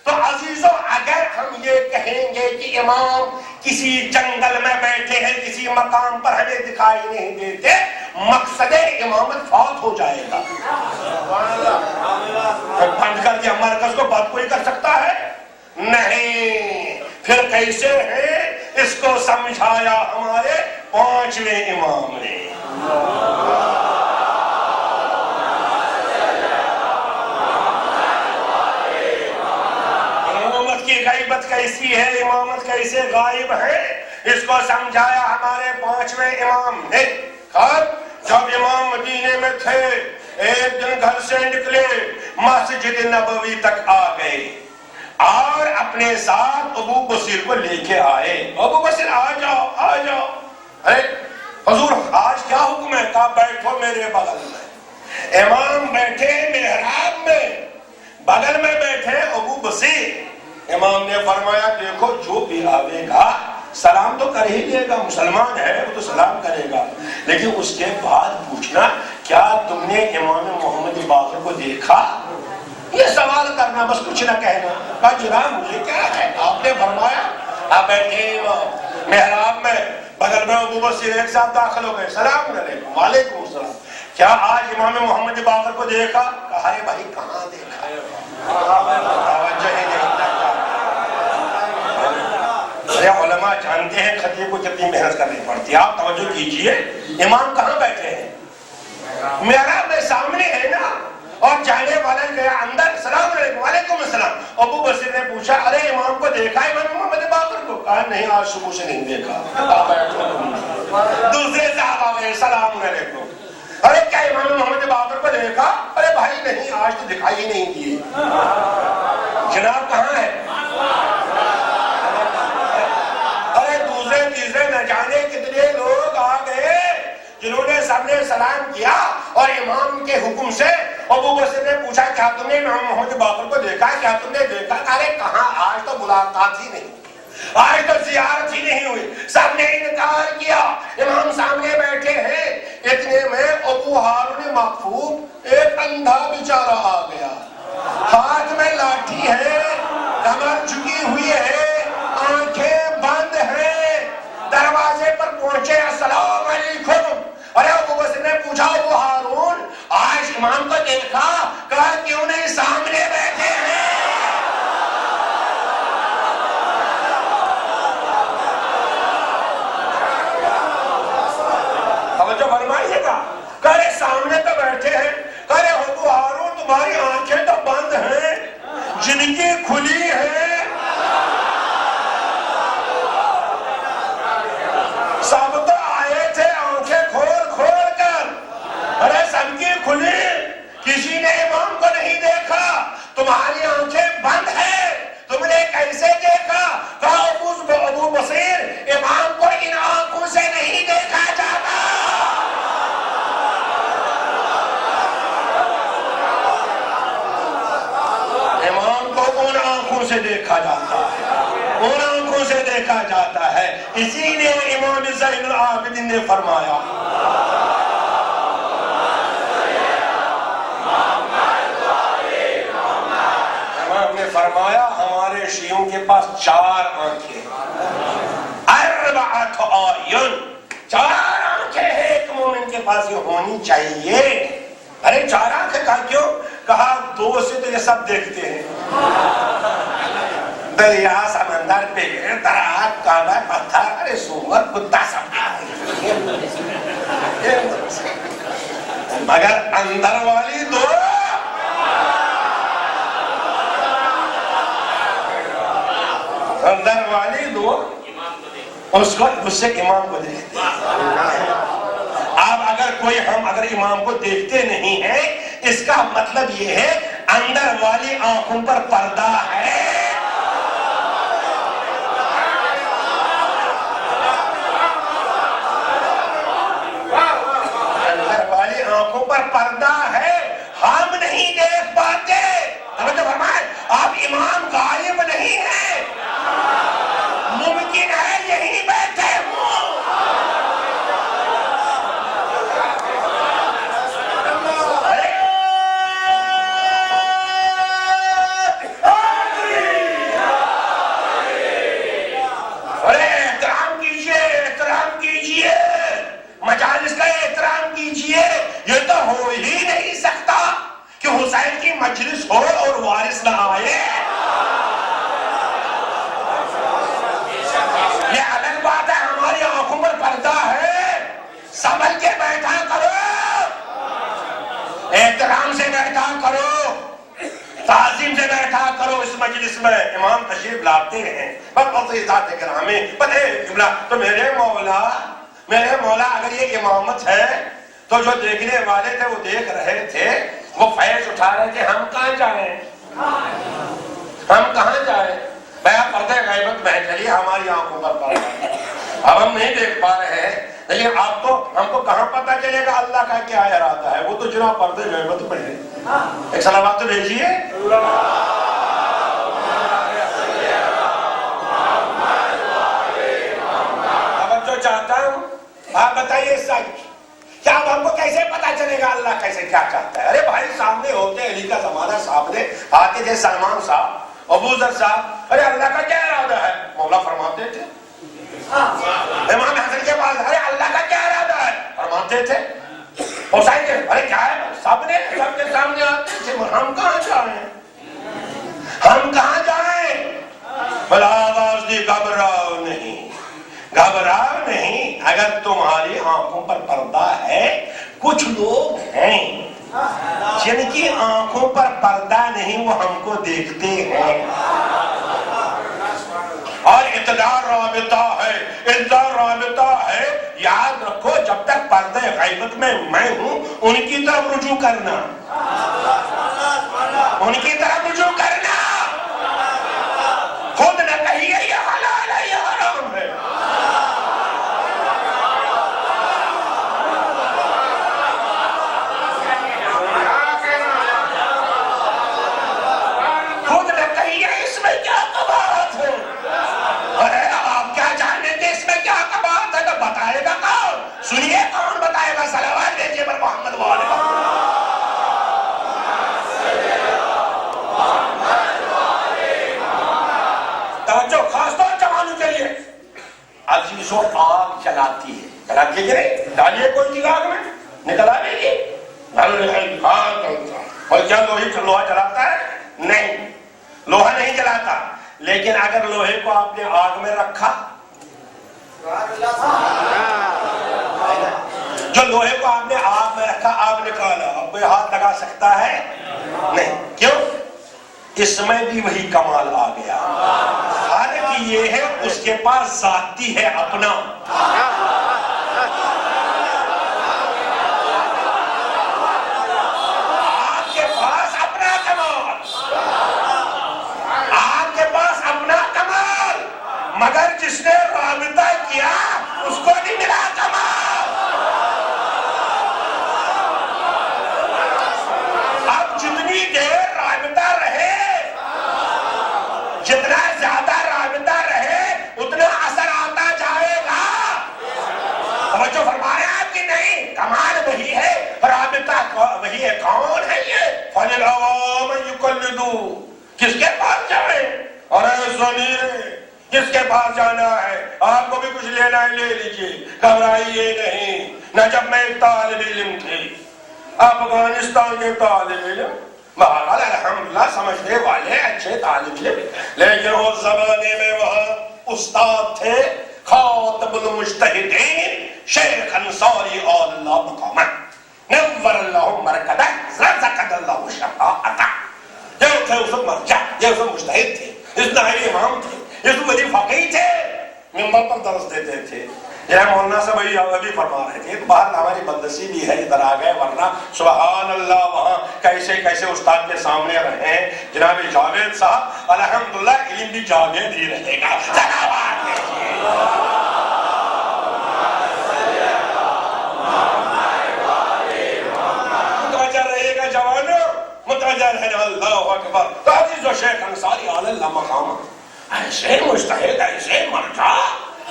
تو عزیزو اگر ہم یہ کہیں گے کہ امام کسی جنگل میں بیٹھے ہیں، کسی مقام پر ہمیں دکھائی نہیں دیتے، مقصد امامت فوت ہو جائے گا. بند کر دیا مرکز کو، بات کوئی کر سکتا ہے؟ نہیں. پھر کیسے ہے؟ اس کو سمجھایا ہمارے 5ویں امام نے. امامت کی غیبت کیسی ہے، امامت کیسے غائب ہے، اس کو سمجھایا ہمارے 5ویں امام نے. جب امام مدینے میں تھے، ایک دن گھر سے نکلے، مسجد نبوی تک آ گئے اور اپنے ساتھ ابو بصیر کو لے کے آئے. ابو بصیر آ جاؤ آ جاؤ. حضور آج کیا حکم ہے؟ کہا بیٹھو میرے بغل میں. امام بیٹھے محراب میں، بغل میں بیٹھے ابو بصیر. امام نے فرمایا دیکھو جو بھی آئے گا سلام تو کر ہی لے گا، مسلمان ہے وہ تو سلام کرے گا، لیکن اس کے بعد پوچھنا کیا تم نے امام محمد باقر کو دیکھا؟ یہ سوال کرنا، بس کچھ نہ کہنا. کہا جناب مجھے کیا ہے؟ آپ نے فرمایا. آپ بیٹھے محراب میں، بغل میں ابو بصیر، ایک ساتھ داخل ہو گئے. سلام علیکم. وعلیکم السلام. کیا آج امام محمد باقر کو دیکھا؟ کہا ارے بھائی کہاں دیکھا، توجہ ہی نہیں کرتا۔ ارے علماء جانتے ہیں خطیب کو کتنی محنت کرنی پڑتی ہے، آپ توجہ کیجئے، امام کہاں بیٹھے ہیں؟ محراب میں سامنے ہے نا، اور جانے والا گیا اندر، سلام علیکم، وعلیکم السلام۔ ابو بصیر نے پوچھا ارے امام کو دیکھا امام محمد باقر کو؟ کہا نہیں آج صبح سے نہیں دیکھا۔ دوسرے صاحب آگئے سلام علیکم، ارے کیا امام محمد باقر کو دیکھا؟ ارے بھائی نہیں آج تو دکھائی ہی نہیں دیے۔ جناب کہاں ہے؟ ارے دوسرے تیسرے نہ جانے کتنے لوگ آ گئے جنہوں نے سب نے سلام کیا، اور امام کے حکم سے ابو بصیر نے پوچھا کیا تم نے امام محمد باقر کو دیکھا؟ کیا تم نے دیکھا؟ ارے کہاں آج تو ملاقات ہی نہیں، آج تو زیارت ہی نہیں ہوئی، سب نے انکار کیا۔ امام سامنے بیٹھے ہیں، اتنے میں ابو ہارون مخفوف ایک اندھا بیچارہ آ گیا، ہاتھ میں لاٹھی ہے، کمر جھکی ہوئی ہے، آنکھیں بند ہیں، دروازے پر پہنچے السلام علیکم۔ ارے ابو بصیر نے پوچھا ابو ہارون آج امام کو دیکھا؟ کہا کیوں نہیں سامنے بیٹھے ہیں۔ توجہ فرمائیے گا، کہے سامنے تو بیٹھے ہیں، کہے ابو ہارون تمہاری آنکھیں تو بند ہیں، جن کی کھلی ہیں۔ سب تو آئے تھے آنکھیں کھول کھول کر، ارے سب کی کھلی، کسی نے امام کو نہیں دیکھا، تمہاری آنکھیں بند ہیں، تم نے کیسے دیکھا؟ کہا ابو بصیر امام کو ان آنکھوں سے نہیں دیکھا جاتا۔ امام کو ان آنکھوں سے دیکھا جاتا ہے، ان آنکھوں سے دیکھا جاتا ہے، اسی لیے امام زین العابدین نے فرمایا فرمایا ہمارے شیعوں کے پاس 4 آنکھیں، اربعۃ اعین، 4 آنکھیں ہیں، ایک مومن کے پاس یہ ہونی چاہیے۔ ارے 4 آنکھیں کہا کیوں؟ کہا 2 سے تو یہ سب دیکھتے ہیں، دریا، سمندر، پیڑ، درخت، کعبہ، پتھر، ارے سور، کتا، سب مگر اندر والی 2، اندر والی 2 اس سے امام کو دیکھتے ہیں۔ اب اگر امام کو دیکھتے نہیں ہیں، اس کا مطلب یہ ہے اندر والی آنکھوں پر پردہ ہے۔ اندر والی آنکھوں پر پردہ ہے، ہم نہیں دیکھ پاتے۔ توجہ فرمائیں، اب امام غائب نہیں ہے، ممکن ہے یہی بیٹھے ہوں۔ ارے احترام کیجئے، احترام کیجئے، مجالس کا احترام کیجئے۔ یہ تو ہو ہی نہیں سکتا کہ حسین کی مجلس ہو اور وارث نہ آئے۔ یہ الگ بات ہے، ہماری آنکھوں پر پردہ ہے، سنبھل کے بیٹھا کرو، احترام سے بیٹھا کرو، تعظیم سے بیٹھا کرو۔ اس مجلس میں امام تشریف لاتے ہیں، بس ذات گرامی تو میرے مولا اگر یہ امامت ہے تو جو دیکھنے والے تھے وہ دیکھ رہے تھے، وہ فیض اٹھا رہے تھے، ہم کہاں جائیں، ہم کہاں جائیں؟ بھیا پردہ غیبت میں چلیے ہماری آنکھوں پر پردہ، اب ہم نہیں دیکھ پا رہے ہیں، لیکن ہم کو کہاں پتہ چلے گا اللہ کا کیا ارادہ ہے؟ وہ تو جناب پردہ غیبت میں ہے۔ ایک صلوات تو بھیجیے۔ توجہ چاہتا ہوں، آپ بتائیے سچ، کیا اب ہم کو کیسے پتا چلے گا اللہ کیسے کیا چاہتا ہے؟ ارے بھائی سامنے ہوتے، علی کا زمانہ سامنے آتے تھے، سلمان صاحب، ابو ذر صاحب، ارے اللہ کا کیا ارادہ ہے؟ مولا فرماتے تھے۔ امام حسن کے پاس ارے اللہ کا کیا ارادہ ہے؟ فرماتے تھے۔ حسین کے ارے کیا ہے سب کے سامنے آتے تھے، ہم کہاں جائیں، ہم کہاں جائیں؟ بلا آواز دی گھبراؤ نہیں، گھبراؤ نہیں، اگر تمہاری آنکھوں پر پردہ ہے، کچھ لوگ ہیں جن کی آنکھوں پر پردہ نہیں وہ ہم کو دیکھتے ہیں، اور اتنا رابطہ ہے، اتنا رابطہ ہے، یاد رکھو جب تک پردہ غیبت میں میں ہوں ان کی طرف رجوع کرنا، ان کی طرف رجوع کرنا، خود نہ کہیے یہ حلال ہے یہ حرام ہے، خود نہ کہیے اس میں کیا قباحت ہے، ارے آپ کیا جانیں گے اس میں کیا قباحت ہے، تو بتائے گا کون؟ سنیے کون بتائے گا، صلوات دیجئے پر محمد والے توجہ خاص طور جوانوں کے لیے، عزیزوں آگ چلاتی ہے، چلاتی ہے کہ نہیں؟ ڈالیے کوئی چیز آگ میں نکل آئے گی، اور کیا لوہا جلاتا ہے؟ نہیں، لوہا نہیں جلاتا، لیکن اگر لوہے کو آپ نے آگ میں رکھا، جو لوہے کو آپ نے آگ میں رکھا، آگ نکالا، اب کوئی ہاتھ لگا سکتا ہے؟ نہیں، کیوں؟ اس میں بھی وہی کمال آ گیا، فرق یہ ہے اس کے پاس ذاتی ہے اپنا، آپ کے پاس اپنا کمال، آپ کے پاس اپنا کمال، مگر جس نے رابطہ کیا اس کو نہیں ملا کمال، اب جتنی دیر رابطہ رہے، جتنا زیادہ رابطہ رہے اتنا اثر آتا جائے گا، توجہ فرمایا آپ کی نہیں؟ کمال وہی ہے، رابطہ وہی ہے، کون ہے یہ؟ فَلِلْعَوَامِ يُقَلِّدُوا، کس کے پاس جائیں؟ اور کس کے پاس جانا ہے؟ آپ کو بھی کچھ لینا ہے لے لیجئے، گھبرائیے نہیں، نہ جب میں ایک طالب علم تھی، افغانستان کے طالب علم، بہرحال الحمدللہ سمجھنے والے اچھے طالب علم، لیکن اس زمانے میں وہاں استاد تھے خاتم المجتہدین شیخ انصاری آل اللہ مقامہ نور اللہ مرکدہ رزقد اللہ شفاعتہ، یہ تھے اس مرجع، یہ اس مجتہد تھے، اس ناہی امام تھے، اس ولی فقیہ تھے، منبر پر درس دیتے تھے، یہ مولانا صاحب ابھی فرما رہے تھے، باہر ہماری بدنصیبی بھی ہے ادھر آ گئے، ورنہ سبحان اللہ وہاں کیسے کیسے استاد کے سامنے رہے، جناب جاوید صاحب الحمدللہ علم بھی جاوید ہی رہے گا، متوجہ رہے گا جوانوں، متوجہ رہنا، اللہ اکبر، تو عزیز و شیخ انصاری علی اللہ مقامہ، ایسے مجتہد، ایسے مرجع،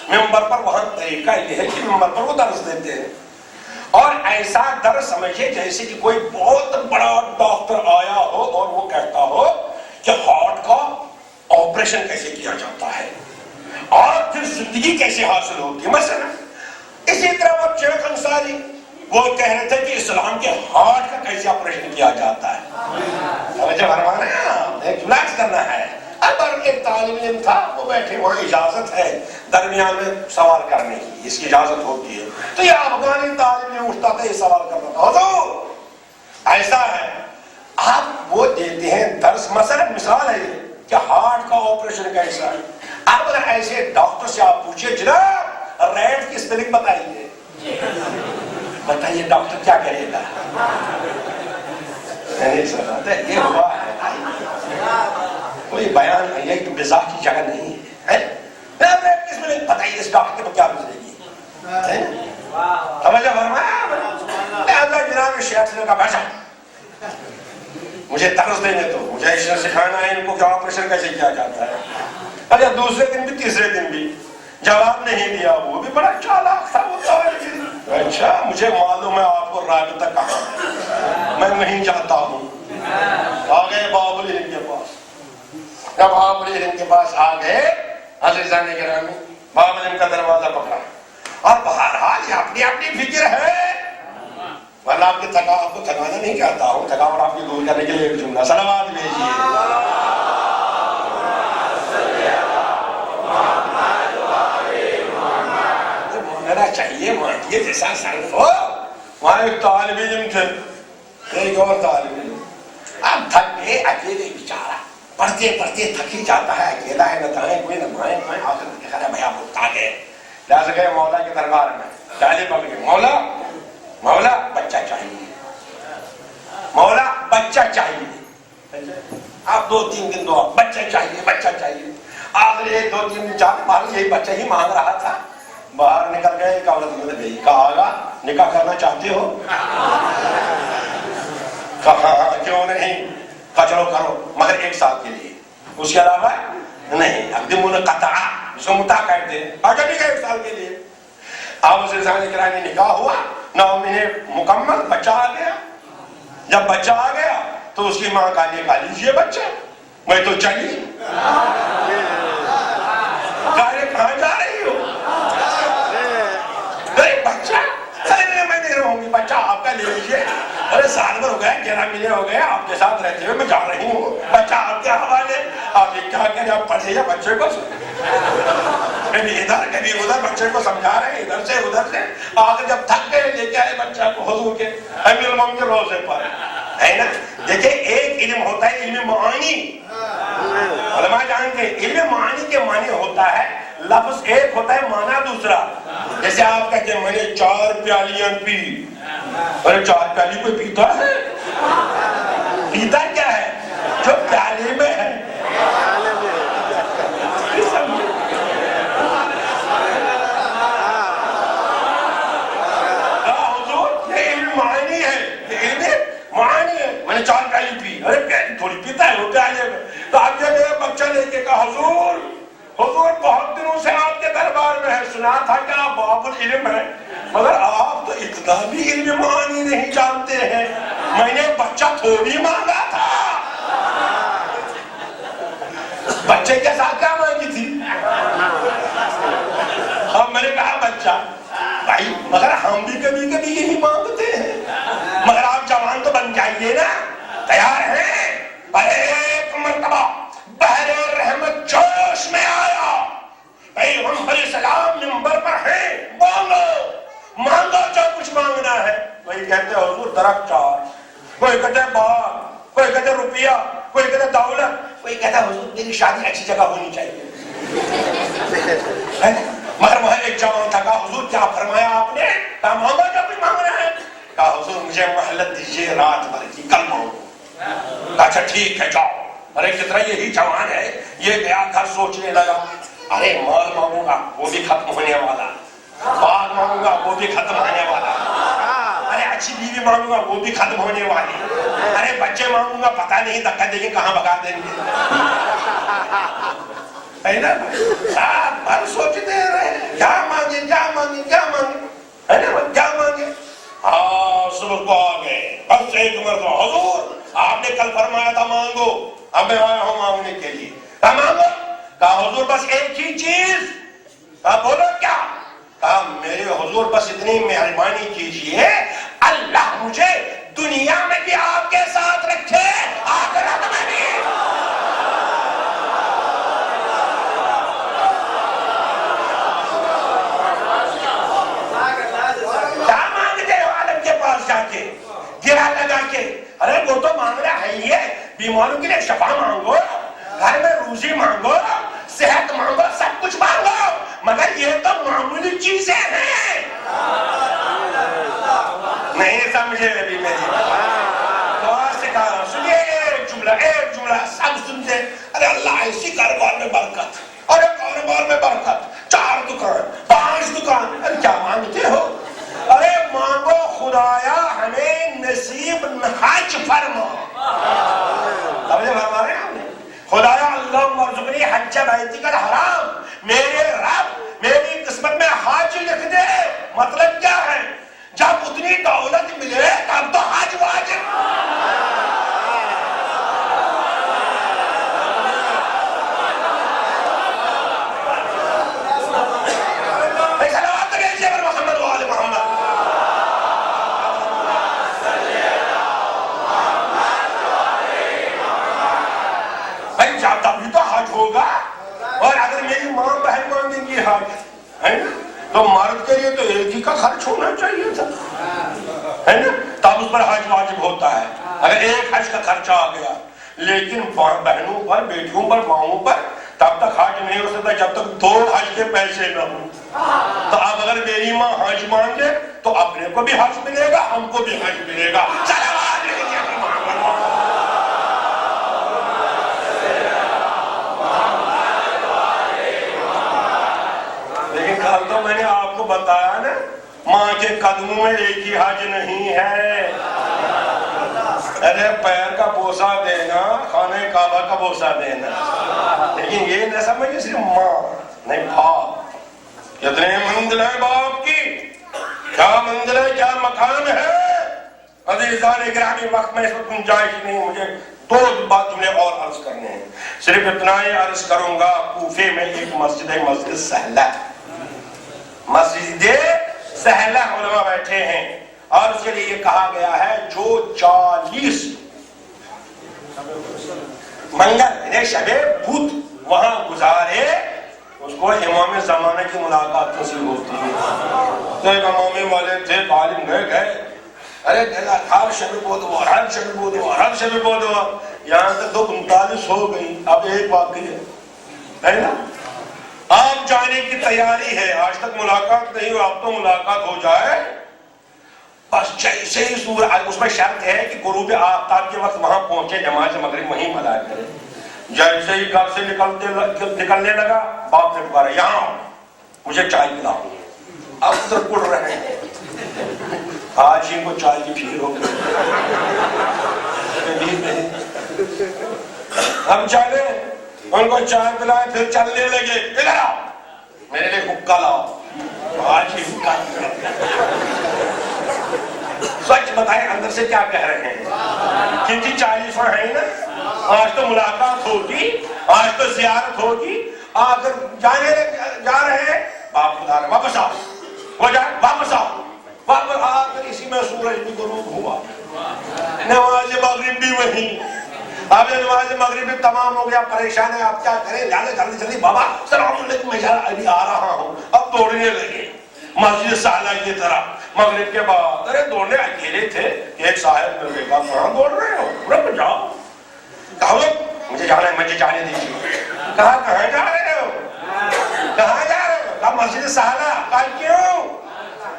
ممبر پر وہاں طریقہ یہ ہے کہ ممبر پر وہ درس دیتے ہیں، اور ایسا درس سمجھے جیسے کہ کوئی بہت بڑا ڈاکٹر آیا ہو اور وہ کہتا ہو کہ ہارٹ کا آپریشن کیسے کیا جاتا ہے اور پھر زندگی کیسے حاصل ہوتی ہے، مثلا اسی طرح وہ شیخ انصاری وہ کہہ رہے تھے کہ اسلام کے ہارٹ کا کیسے آپریشن کیا جاتا ہے، سمجھے فرمانا ہے، ایک ریلیکس کرنا ہے، اب ایک طالب علم تھا، وہ بیٹھے، وہاں اجازت ہے درمیان میں سوال کرنے کی، اس کی اجازت ہوتی ہے، تو یہ افغانی طالب علم اٹھتا تھا، یہ سوال کرتا تھا، حضور ایسا ہے، آپ وہ دیتے ہیں درس، مثلا مثال ہے یہ کہ ہارٹ کا آپریشن کیسا ہے، اب اگر ایسے ڈاکٹر سے آپ پوچھے جناب ریٹ کی اسپیلنگ بتائیے، بتائیے ڈاکٹر کیا کرے گا، یہ ہوا ہے کوئی بیان ہے، یہ مزاح کی جگہ نہیں ہے، کس میں بتائیے اس ڈاکٹر کو کیا گزرے گی، سمجھا فرمایا، لہذا جناب شیخ نے کہا بیٹھا مجھے درس دینے تو، مجھے سکھانا ہے ان کو کہ آپریشن کیسے کیا جاتا ہے، اچھا دوسرے دن بھی تیسرے دن بھی جواب نہیں دیا، وہ بھی بڑا چالاک تھا، اچھا مجھے معلوم ہے آپ کو رابطہ کہاں ہے، میں نہیں جاتا ہوں، آگئے باب العلم کے پاس، جب باب العلم کے پاس آگئے عزیزان گرامی، باب العلم کا دروازہ پکڑا، اور بہرحال یہ اپنی اپنی فکر ہے، ورنہ آپ کو تھکانا نہیں چاہتا ہوں، تھکاوٹ آپ کی دور کرنے کے لیے ایک جملہ صلوات بھیجیے۔ مانگنا چاہیے، مانگیے جیسا صرف ہو۔ وہاں ایک طالب علم تھے، ایک اور طالب علم، اب تھک گئے، اکیلے بیچارہ پڑھتے پڑھتے تھک ہی جاتا ہے، اکیلا ہے، نہ دائیں کوئی نہ بائیں کوئی، آخر میں کہا بھیا بھٹا گئے، لہٰذا گئے مولا کے دربار میں، پہلے پڑھ گئے، مولا بچہ چاہیے، مولا بچہ چاہیے۔ اب 2-3 دن دعا، بچہ چاہیے، آخر 2-3 دن چار باہر یہی بچہ ہی مانگ رہا تھا، باہر نکل گئے، ایک عورت مل گئی، کہا آگا نکاح کرنا چاہتے ہو؟ کہا ہاں کیوں نہیں، کہا چلو کرو مگر 1 سال کے لیے، اس کے علاوہ نہیں، اقدم قطع جس کو متا کہتے ہیں، اگر نہیں 1 سال کے لیے۔ اب اس انسان کرائے نکاح ہوا، 9 مہینے مکمل، بچہ آ گیا۔ جب بچہ آ گیا تو اس کی ماں کہا لیجیے بچہ، میں تو چلی، کہاں جا رہی ہو؟ بچہ میں نہیں رہوں گی، بچہ آپ کا لے لیجیے۔ ارے سال بھر ہو گیا، 11 مہینے ہو گئے آپ کے ساتھ رہتے ہوئے، میں جا رہی ہوں، بچہ آپ کے حوالے، آپ یہ کیا کریں، آپ پڑھے یا بچے کو کبھی ادھر کبھی ادھر بچے کو سمجھا رہے ہیں، ادھر سے ادھر سے، آخر جب تھک گئے لے کے آئے بچہ کو حضور کے امیر المومنین کے روضے پر، ہے نا۔ دیکھیں ایک علم ہوتا ہے علم معانی، علماء جانتے ہیں علم معانی کے معنی ہوتا ہے لفظ ایک ہوتا ہے معنی دوسرا۔ جیسے آپ کہتے ہیں میں نے 4 پیالیاں پی، ارے 4 پیالی کوئی پیتا ہے؟ پیتا کیا ہے؟ جو پیالے میں ہے۔ میں نے 4 پیالی پی، ارے پیالی تھوڑی پیتا ہے وہ پیالے میں۔ تو آپ جب میرا بچہ لے کے کہا حضور بہت دنوں سے آپ کے دربار میں ہے، سنا تھا کہ آپ باب العلم ہیں، مگر آپ تو اتنا بھی علم معانی نہیں جانتے ہیں، میں نے بچہ تھوڑی مانگا تھا۔ بچے کے ساتھ کیا مانگی تھی؟ اب میں نے کہا بچہ، بھائی مگر ہم بھی کبھی کبھی یہی مانگتے ہیں، مگر آپ جوان تو بن جائیے نا، تیار ہیں؟ ایک مرتبہ بحر رحمت جوش میں آیا، پیغمبر اسلام منبر پر ہیں، مانگو جو کچھ مانگنا ہے۔ وہی کہتے ہیں حضور درخت 4، کوئی کہتے ہیں باغ، کوئی کہتے ہیں روپیہ، کوئی کہتے ہیں دولت، کوئی کہتا ہے حضور میری شادی اچھی جگہ ہونی چاہیے۔ مگر وہاں ایک جوان تھا، کہا حضور کیا فرمایا آپ نے؟ کہا مانگو جو کچھ مانگنا ہے۔ کہا حضور مجھے مہلت دیجیے رات بھر کی، کل مانگو۔ کہا اچھا ٹھیک ہے جاؤ۔ ارے کتنا یہی جوان ہے، یہ گیا گھر سوچنے لگا، ارے مال مانگوں گا وہ بھی ختم ہونے والا، باغ مانگوں گا وہ بھی ختم ہونے والا، ارے اچھی بیوی مانگوں گا وہ بھی ختم ہونے والی، ارے بچے مانگوں گا پتہ نہیں دھکا دے کے کہاں بھگا دیں گے، ہے نا۔ رات بھر سوچتے رہے کیا مانگے کیا مانگے کیا مانگے، ہے نا کیا مانگے۔ ہاں صبح کو آ گئے، بس ایک مرتبہ حضور آپ نے کل فرمایا تھا مانگو، اب میں آیا ہوں مانگنے کے لیے۔ کہا مانگو۔ کہا حضور بس ایک ہی چیز۔ کہا بولو کیا؟ کہا میرے حضور بس اتنی مہربانی کیجئے، اللہ مجھے دنیا میں بھی آپ کے ساتھ رکھے، آخرت میں بھی۔ کیا مانگتے ہو عالم کے پاس جا کے گرا لگا کے؟ ارے وہ تو مانگنا ہے ہی ہے، بیماروں کے لیے شفا مانگو، گھر میں روزی مانگو، صحت مانگو، سب کچھ مانگو، مگر یہ تو معمولی چیزیں ہیں۔ نہیں سمجھے ابھی میری بات سکھا رہا ہوں، سنیے ایک جملہ سب سنتے۔ ارے اللہ ایسی کاروبار میں برکت، ارے کاروبار میں برکت، 4 دکان 5 دکان، ارے کیا مانگتے ہو؟ ارے مانگو خدایا ہمیں نصیب حج فرما، سمجھے فرما رہے ہیں ہم نے؟ خدایا اللہم ارزقنی حج بیتک الحرام، میرے رب میری قسمت میں حج لکھ دے۔ مطلب کیا ہے؟ جب اتنی دولت ملے تب تو حج واجب۔ صلوات بھیجیے پر محمد و آل محمد۔ ہونا چاہیے تھا، ہے نا؟ تب اس پر حج واجب ہوتا ہے اگر ایک حج کا خرچہ آ گیا، لیکن بہنوں پر، بیٹیوں پر، ماؤں پر تب تک حج نہیں ہو سکتا جب تک 2 حج کے پیسے نہ ہوں۔ تو اب اگر میری ماں حج مانگے تو اپنے کو بھی حج ملے گا، ہم کو بھی حج ملے گا۔ لیکن کل تو میں نے آپ کو بتایا نا، ماں کے قدموں میں ایک ہی حج نہیں ہے۔ ارے پیر کا بوسہ دینا، خانہ کعبہ کا بوسہ دینا، لیکن یہ نہ سمجھے صرف ماں نہیں، باپ۔ کتنے منزل ہے باپ کی، کیا منزل ہے، کیا مقام ہے۔ عزیزان گرامی، وقت میں اس وقت گنجائش نہیں، مجھے 2 بات جملے اور عرض کرنے ہیں، صرف اتنا ہی عرض کروں گا۔ کوفے میں ایک مسجد ہے، مسجد سہلہ، مسجد سہلہ، علماء بیٹھے ہیں، اور اس کے لیے یہ کہا گیا ہے جو 40 منگل یعنی شب بدھ وہاں گزارے اس کو امام زمانہ کی ملاقات نصیب ہوتی ہے۔ تو ایک امام والے تھے، عالم گئے، ارے ہر شب بدھوار، ہر شب بدھوار، ہر شب بدھوار، یہاں تک 39 ہو گئی، اب ایک باقی ہے نا؟ آپ جانے کی تیاری ہے، آج تک ملاقات نہیں ہو، اب تو ملاقات ہو جائے بس۔ جیسے ہی سورج، اس میں شرط ہے کہ غروب آفتاب کے وقت وہاں پہنچے، نماز مغرب وہیں ادا کرے۔ جیسے ہی گھر سے نکلنے لگا، باپ نے پکارا، یہاں مجھے چائے پلاؤ۔ اب ادھر پڑ رہے ہیں، آج ہی کو چائے کی پھیر ہو گئی۔ ہم چلے، ان کو چائے پلائے، پھر چلنے لگے، ادھر آؤ میرے لیے حقہ لاؤ، آج ہی حقہ۔ سچ بتائیں اندر سے کیا کہہ رہے ہیں؟ کیونکہ 40 ہیں نا، آج تو ملاقات ہوگی، آج تو زیارت ہوگی، آخر جا رہے ہیں، باپ بتا رہے واپس آؤ، وہ جائے واپس آؤ، واپس آخر اسی میں سورج بھی غروب ہوا، نماز مغرب بھی وہیں۔ اب نماز مغرب بھی تمام ہو گیا، پریشان ہے، آپ کیا کریں؟ جلدی جلدی بابا السلام علیکم، میں ابھی آ رہا ہوں۔ اب دوڑنے لگے مسجد سہلہ کی طرف مغرب کے بعد۔ ارے دوڑنے اکیلے تھے، ایک صاحب نے کہا کہاں دوڑ رہے ہو؟ رک جاؤ، کہا مجھے جانا ہے، مجھے جانے دیجیے۔ کہا کہاں جا رہے ہو؟ کہاں جا رہے ہو؟ کہا مسجد سہلہ۔ کہا کیوں؟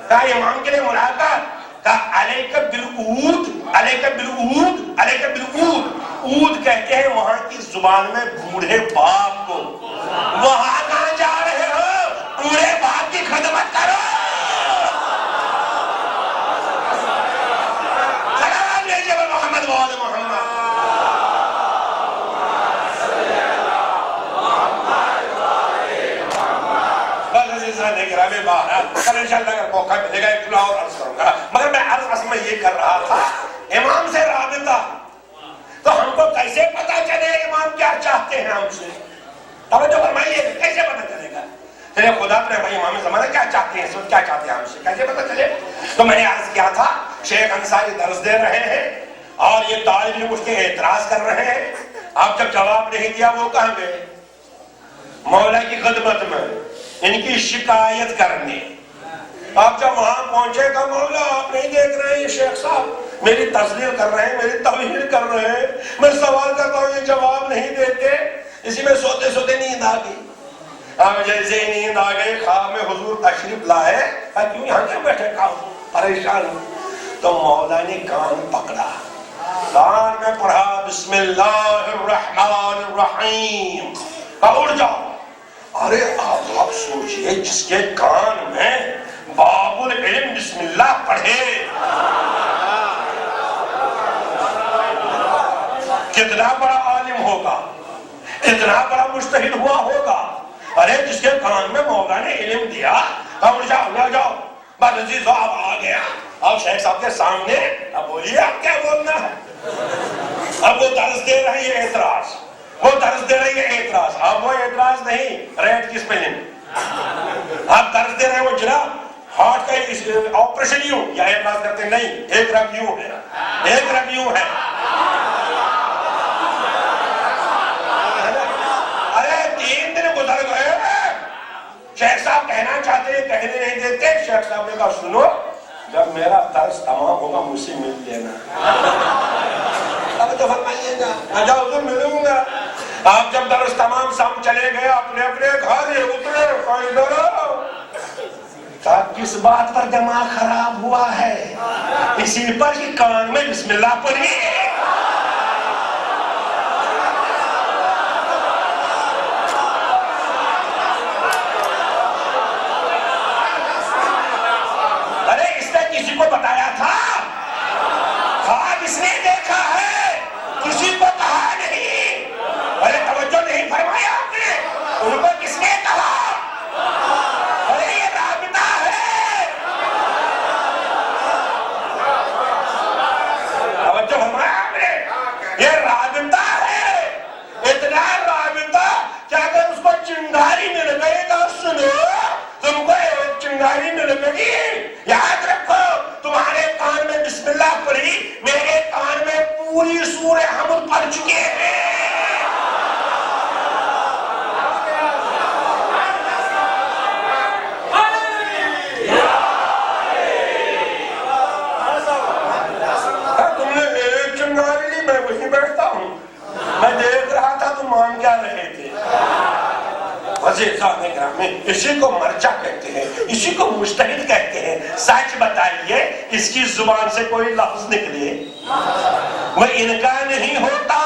کہا امام کے لیے ملاقات۔ کہا علیک بالعود، علیک بالعود، علیک بالعود۔ عود کہتے ہیں وہاں کی زبان میں بوڑھے باپ کو۔ وہاں کہاں جا رہے ہو؟ بوڑھے باپ کی خدمت کرو۔ سلام لیجیے محمد وآل محمد۔ بس عزیزان گرامی، کل انشاءاللہ اگر موقع ملے گا ایک اور عرض کروں گا، مگر میں عرض اصل میں یہ کر رہا تھا، امام سے رابطہ تو ہم کو کیسے پتا چلے امام کیا چاہتے ہیں ہم سے؟ توجہ فرمائیے، کیسے پتا چلے گا؟ چلے خدا نے بھائی امام زمانہ کیا چاہتے ہیں، کیا چاہتے ہیں ہم سے، کیسے پتا چلے؟ تو میں نے عرض کیا تھا، شیخ انصاری درس دے رہے ہیں اور یہ طالب علم اٹھ کے اعتراض کر رہے ہیں، آپ جب جواب نہیں دیا وہ کہاں گئے؟ مولا کی خدمت میں، ان کی شکایت کرنے۔ آپ جب وہاں پہنچے گا، مولا آپ نہیں دیکھ رہے ہیں یہ شیخ صاحب میری تذلیل کر رہے ہیں، میری توہین کر رہے ہیں، میں سوال کرتا ہوں یہ جواب نہیں دیتے، اسی میں سوتے سوتے نیند آ گئی۔ اب جیسے ہی نیند آ گئی، خواب میں حضور تشریف لائے، کیوں یہاں کیوں بیٹھے، پریشان ہوں۔ تو مولا نے کان پکڑا، کان میں پڑھا بسم اللہ الرحمن الرحیم، اٹھ جاؤ۔ ارے آپ سوچئے جس کے کان میں باب العلم بسم اللہ پڑھے کتنا بڑا عالم ہوگا، کتنا بڑا مجتہد ہوا ہوگا۔ ارے جس کے کان میں مولا نے علم دیا، اب اٹھ جاؤ، بس عزیز اب آ گیا، اب شیخ صاحب کے سامنے، اب بولیے آپ کیا بولنا ہے۔ اب وہ درس دے رہے ہیں اعتراض، وہ درس دے رہی ہے اعتراض، اب وہ اعتراض نہیں، ریٹ کس پہ لیں؟ آپ درس دے رہے ہیں وہ جناب ہارٹ کا آپریشن یوں، یا اعتراض کرتے نہیں، ایک رگ یوں ہے، ایک رگ یوں ہے۔ ارے 3 دن گزر گئے، شیخ صاحب کہنا چاہتے ہیں، کہنے نہیں دیتے۔ شیخ صاحب نے کہا سنو، جب میرا درس تمام ہوگا مجھ سے مل لینا. اب تو فرمائیے گا آجا حضور ملوں گا. آپ جب درس تمام سب چلے گئے اپنے اپنے گھر اترے کہا کس بات پر دماغ خراب ہوا ہے؟ اسی پر کہ کان میں بسم اللہ پڑھی. ارے اس نے کسی کو بتایا تھا؟ خواب اس نے دیکھا ہے، کسی کو کہا نہیں. ارے توجہ نہیں فرمایا آپ نے؟ ان کو کس نے کہا؟ ارے یہ رابطہ ہے. توجہ فرمایا آپ نے؟ یہ رابطہ ہے. اتنا رابطہ کہ اگر اس کو چنگاری مل گئی تو سنو، تم کو ایک چنگاری مل گئی، یاد رکھو تمہارے کان میں بسم اللہ پڑھی، میرے کان میں پوری سورہ حمد پڑھ چکے ہیں. تم نے ایک چنگاری لی، میں وہیں بیٹھتا ہوں. میں دیکھ رہا تھا تم مان کیا رہے تھے. عزیزان گرامی، اسی کو مرجع کہتے ہیں، اسی کو مجتہد کہتے ہیں. سچ بتائیے اس کی زبان سے کوئی لفظ نکلے وہ ان کا نہیں ہوتا